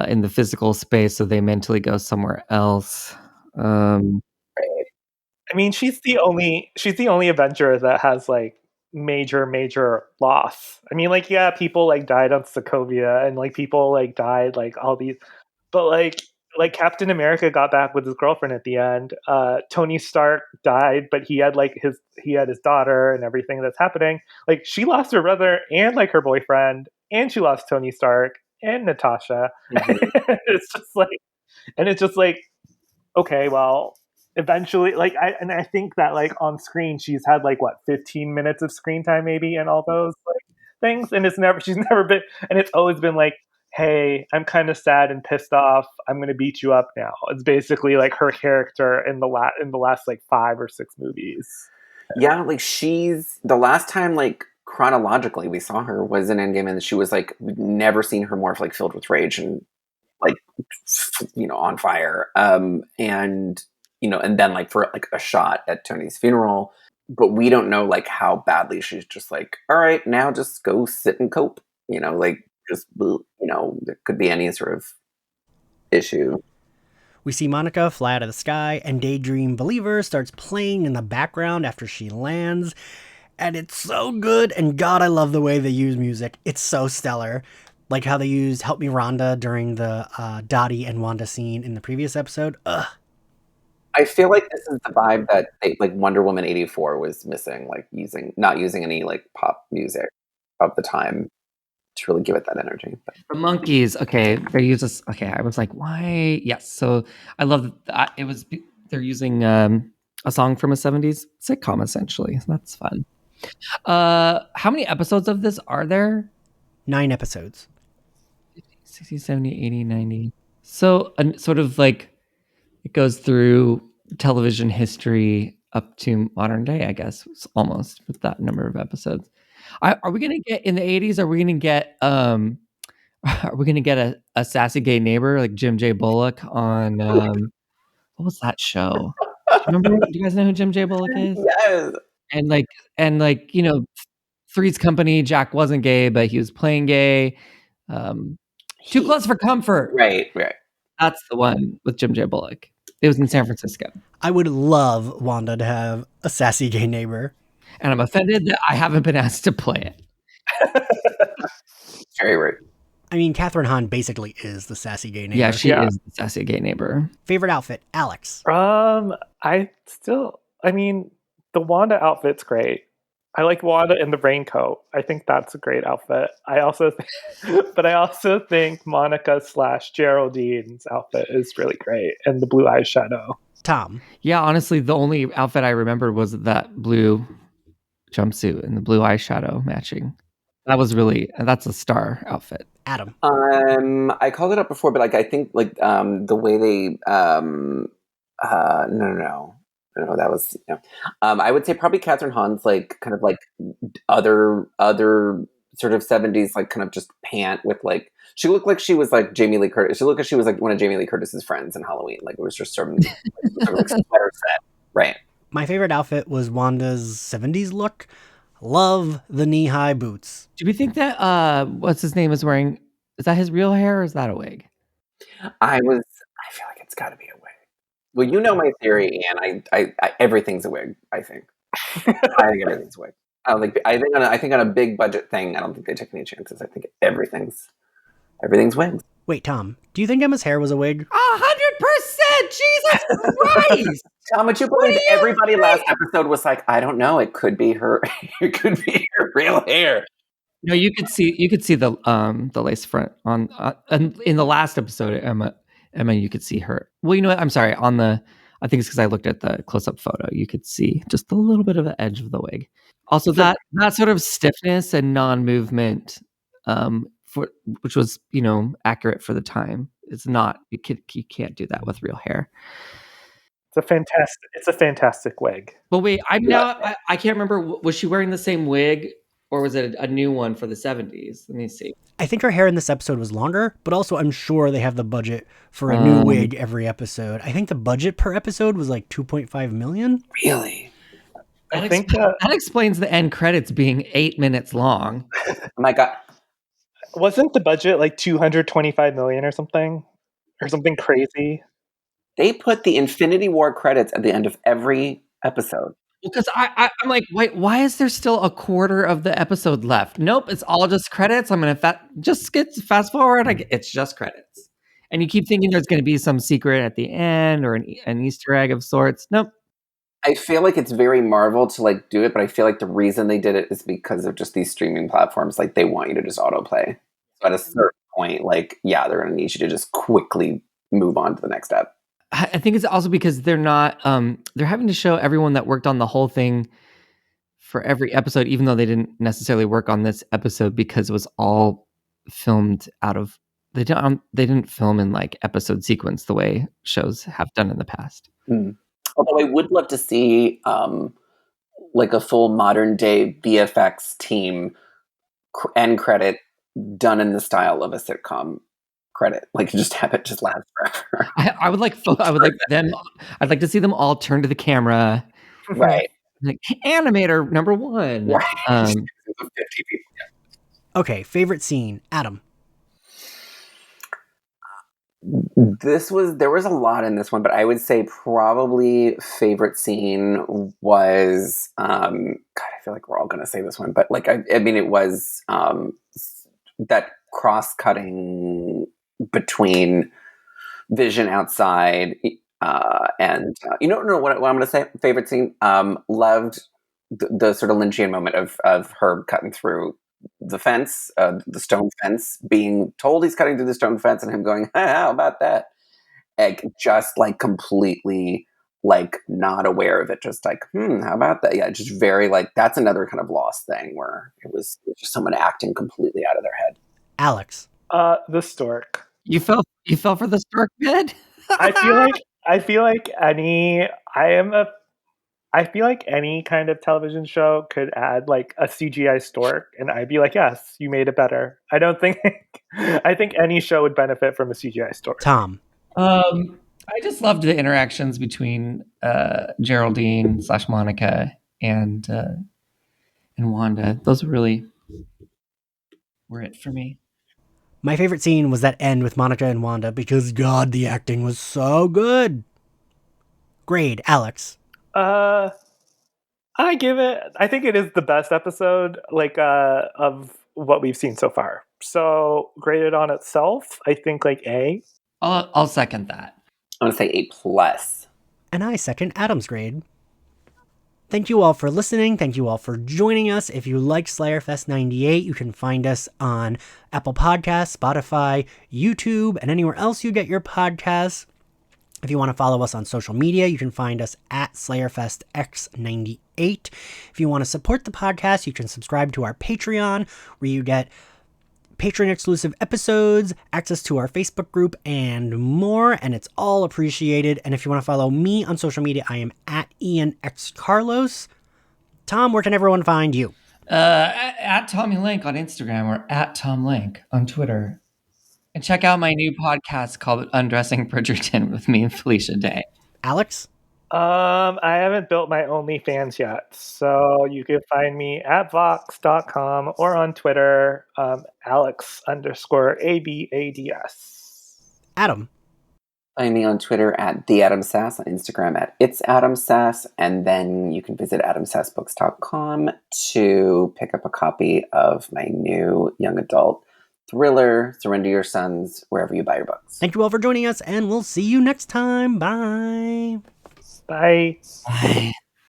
in the physical space, so they mentally go somewhere else. I mean, she's the only Avenger that has like major loss. I mean, like, yeah, people like died on Sokovia, and like people like died like all these, but like Captain America got back with his girlfriend at the end. Tony Stark died, but he had his daughter and everything that's happening. Like, she lost her brother and like her boyfriend, and she lost Tony Stark and Natasha. Mm-hmm. it's just like, okay, well, eventually, like, I think that like on screen she's had like 15 minutes of screen time maybe, and all those like things, and she's never been, and it's always been like, hey, I'm kind of sad and pissed off, I'm gonna beat you up now. It's basically like her character in the last like 5 or 6 movies. Yeah, like she's the last time like chronologically we saw her was in Endgame, and she was like, we'd never seen her more like filled with rage and like, you know, on fire. And you know, and then like for like a shot at Tony's funeral, but we don't know like how badly she's just like, all right, now just go sit and cope, you know, like just, you know, there could be any sort of issue. We see Monica fly out of the sky, and Daydream Believer starts playing in the background after she lands, and it's so good, and God, I love the way they use music. It's so stellar. Like how they used Help Me Rhonda during the Dottie and Wanda scene in the previous episode. Ugh. I feel like this is the vibe that like Wonder Woman 84 was missing, like not using any like pop music of the time to really give it that energy. But. The Monkeys, okay, they use this. Okay, I was like, why? Yes, so I love that. They're using a song from a 70s sitcom essentially. So that's fun. How many episodes of this are there? 9 episodes. 60, 70, 80, 90. So sort of like it goes through television history up to modern day, I guess, almost, with that number of episodes. Are we going to get in the 80s? Are we going to get a sassy gay neighbor like Jim J. Bullock on what was that show? Do you guys know who Jim J. Bullock is? Yes. And like, you know, Three's Company, Jack wasn't gay, but he was playing gay. Too Close for Comfort. Right. That's the one with Jim J. Bullock. It was in San Francisco. I would love Wanda to have a sassy gay neighbor. And I'm offended that I haven't been asked to play it. Very rude. I mean, Catherine Hahn basically is the sassy gay neighbor. Yeah, she is the sassy gay neighbor. Favorite outfit, Alex? I mean, the Wanda outfit's great. I like Wanda in the raincoat. I think that's a great outfit. I also think Monica / Geraldine's outfit is really great, and the blue eyeshadow. Tom? Yeah, honestly, the only outfit I remembered was that blue jumpsuit and the blue eyeshadow matching. That's a star outfit. Adam? I called it up before, but like I think like the way they no, that was I would say probably Catherine Hahn's like kind of like other sort of 70s like kind of just pant with like, she looked like she was like Jamie Lee Curtis. She looked like she was like one of Jamie Lee Curtis's friends in Halloween. Like it was just sort of like sweater set, right? My favorite outfit was Wanda's 70s look. Love the knee-high boots. Do we think that what's his name is wearing? Is that his real hair or is that a wig? I feel like it's got to be a wig. Well, you know my theory, and I everything's a wig, I think. I think everything's wig. I think on a big budget thing, I don't think they take any chances. I think everything's wigs. Wait, Tom, do you think Emma's hair was a wig? 100%! Jesus Christ! Tom, would you believe everybody last episode was like, I don't know, it could be her, it could be her real hair. No, you could see the lace front on in the last episode. Emma, you could see her. Well, you know what? I'm sorry. I think it's because I looked at the close-up photo. You could see just a little bit of the edge of the wig. Also, that sort of stiffness and non-movement, which was accurate for the time. It's not. You can't do that with real hair. It's a fantastic wig. But wait, I can't remember. Was she wearing the same wig? Or was it a new one for the 70s? Let me see. I think her hair in this episode was longer, but also I'm sure they have the budget for a new wig every episode. I think the budget per episode was like $2.5 million. Really? I think that explains the end credits being 8 minutes long. Oh my God. Wasn't the budget like $225 million or something crazy? They put the Infinity War credits at the end of every episode. Because I'm like, wait, why is there still a quarter of the episode left? Nope, it's all just credits. I'm going to just get fast forward. It's just credits. And you keep thinking there's going to be some secret at the end or an Easter egg of sorts. Nope. I feel like it's very Marvel to like do it, but I feel like the reason they did it is because of just these streaming platforms. Like they want you to just autoplay. So at a certain point, like, yeah, they're going to need you to just quickly move on to the next step. I think it's also because they're not, they're having to show everyone that worked on the whole thing for every episode, even though they didn't necessarily work on this episode because it was all filmed they didn't film in like episode sequence the way shows have done in the past. Although I would love to see like a full modern day VFX team end credit done in the style of a sitcom credit, like just have it just last forever. I would like them. I'd like to see them all turn to the camera, right? Like animator number 1. Right. 50 people. Okay, favorite scene, Adam. There was a lot in this one, but I would say probably favorite scene was God, I feel like we're all gonna say this one, but like I mean it was that cross-cutting between Vision outside and what I'm going to say. Favorite scene. Loved the sort of Lynchian moment of Herb cutting through the fence, the stone fence, being told he's cutting through the stone fence, and him going, "How about that?" Like just like completely like not aware of it, just like, how about that? Yeah, just very like that's another kind of lost thing where it was just someone acting completely out of their head. Alex. The stork. You fell for the stork bed? I feel like any kind of television show could add like a CGI stork, and I'd be like, yes, you made it better. I think any show would benefit from a CGI stork. Tom. I just loved the interactions between Geraldine / Monica and Wanda. Those really were it for me. My favorite scene was that end with Monica and Wanda because, God, the acting was so good. Grade, Alex. I think it is the best episode of what we've seen so far. So graded on itself, I think like A. I'll second that. I'm going to say A+. And I second Adam's grade. Thank you all for listening. Thank you all for joining us. If you like Slayerfest 98, you can find us on Apple Podcasts, Spotify, YouTube, and anywhere else you get your podcasts. If you want to follow us on social media, you can find us at SlayerFestX98. If you want to support the podcast, you can subscribe to our Patreon, where you get Patreon-exclusive episodes, access to our Facebook group, and more, and it's all appreciated. And if you want to follow me on social media, I am at IanXCarlos. Tom, where can everyone find you? At Tommy Lenk on Instagram or at Tom Lenk on Twitter. And check out my new podcast called Undressing Bridgerton with me and Felicia Day. Alex? I haven't built my OnlyFans yet, so you can find me at Vox.com or on Twitter, Alex_ABADS. Adam? Find me on Twitter at @TheAdamSass, on Instagram at @It'sAdamSass, and then you can visit AdamSassBooks.com to pick up a copy of my new young adult thriller, Surrender Your Sons, wherever you buy your books. Thank you all for joining us, and we'll see you next time. Bye. Bye. Bye.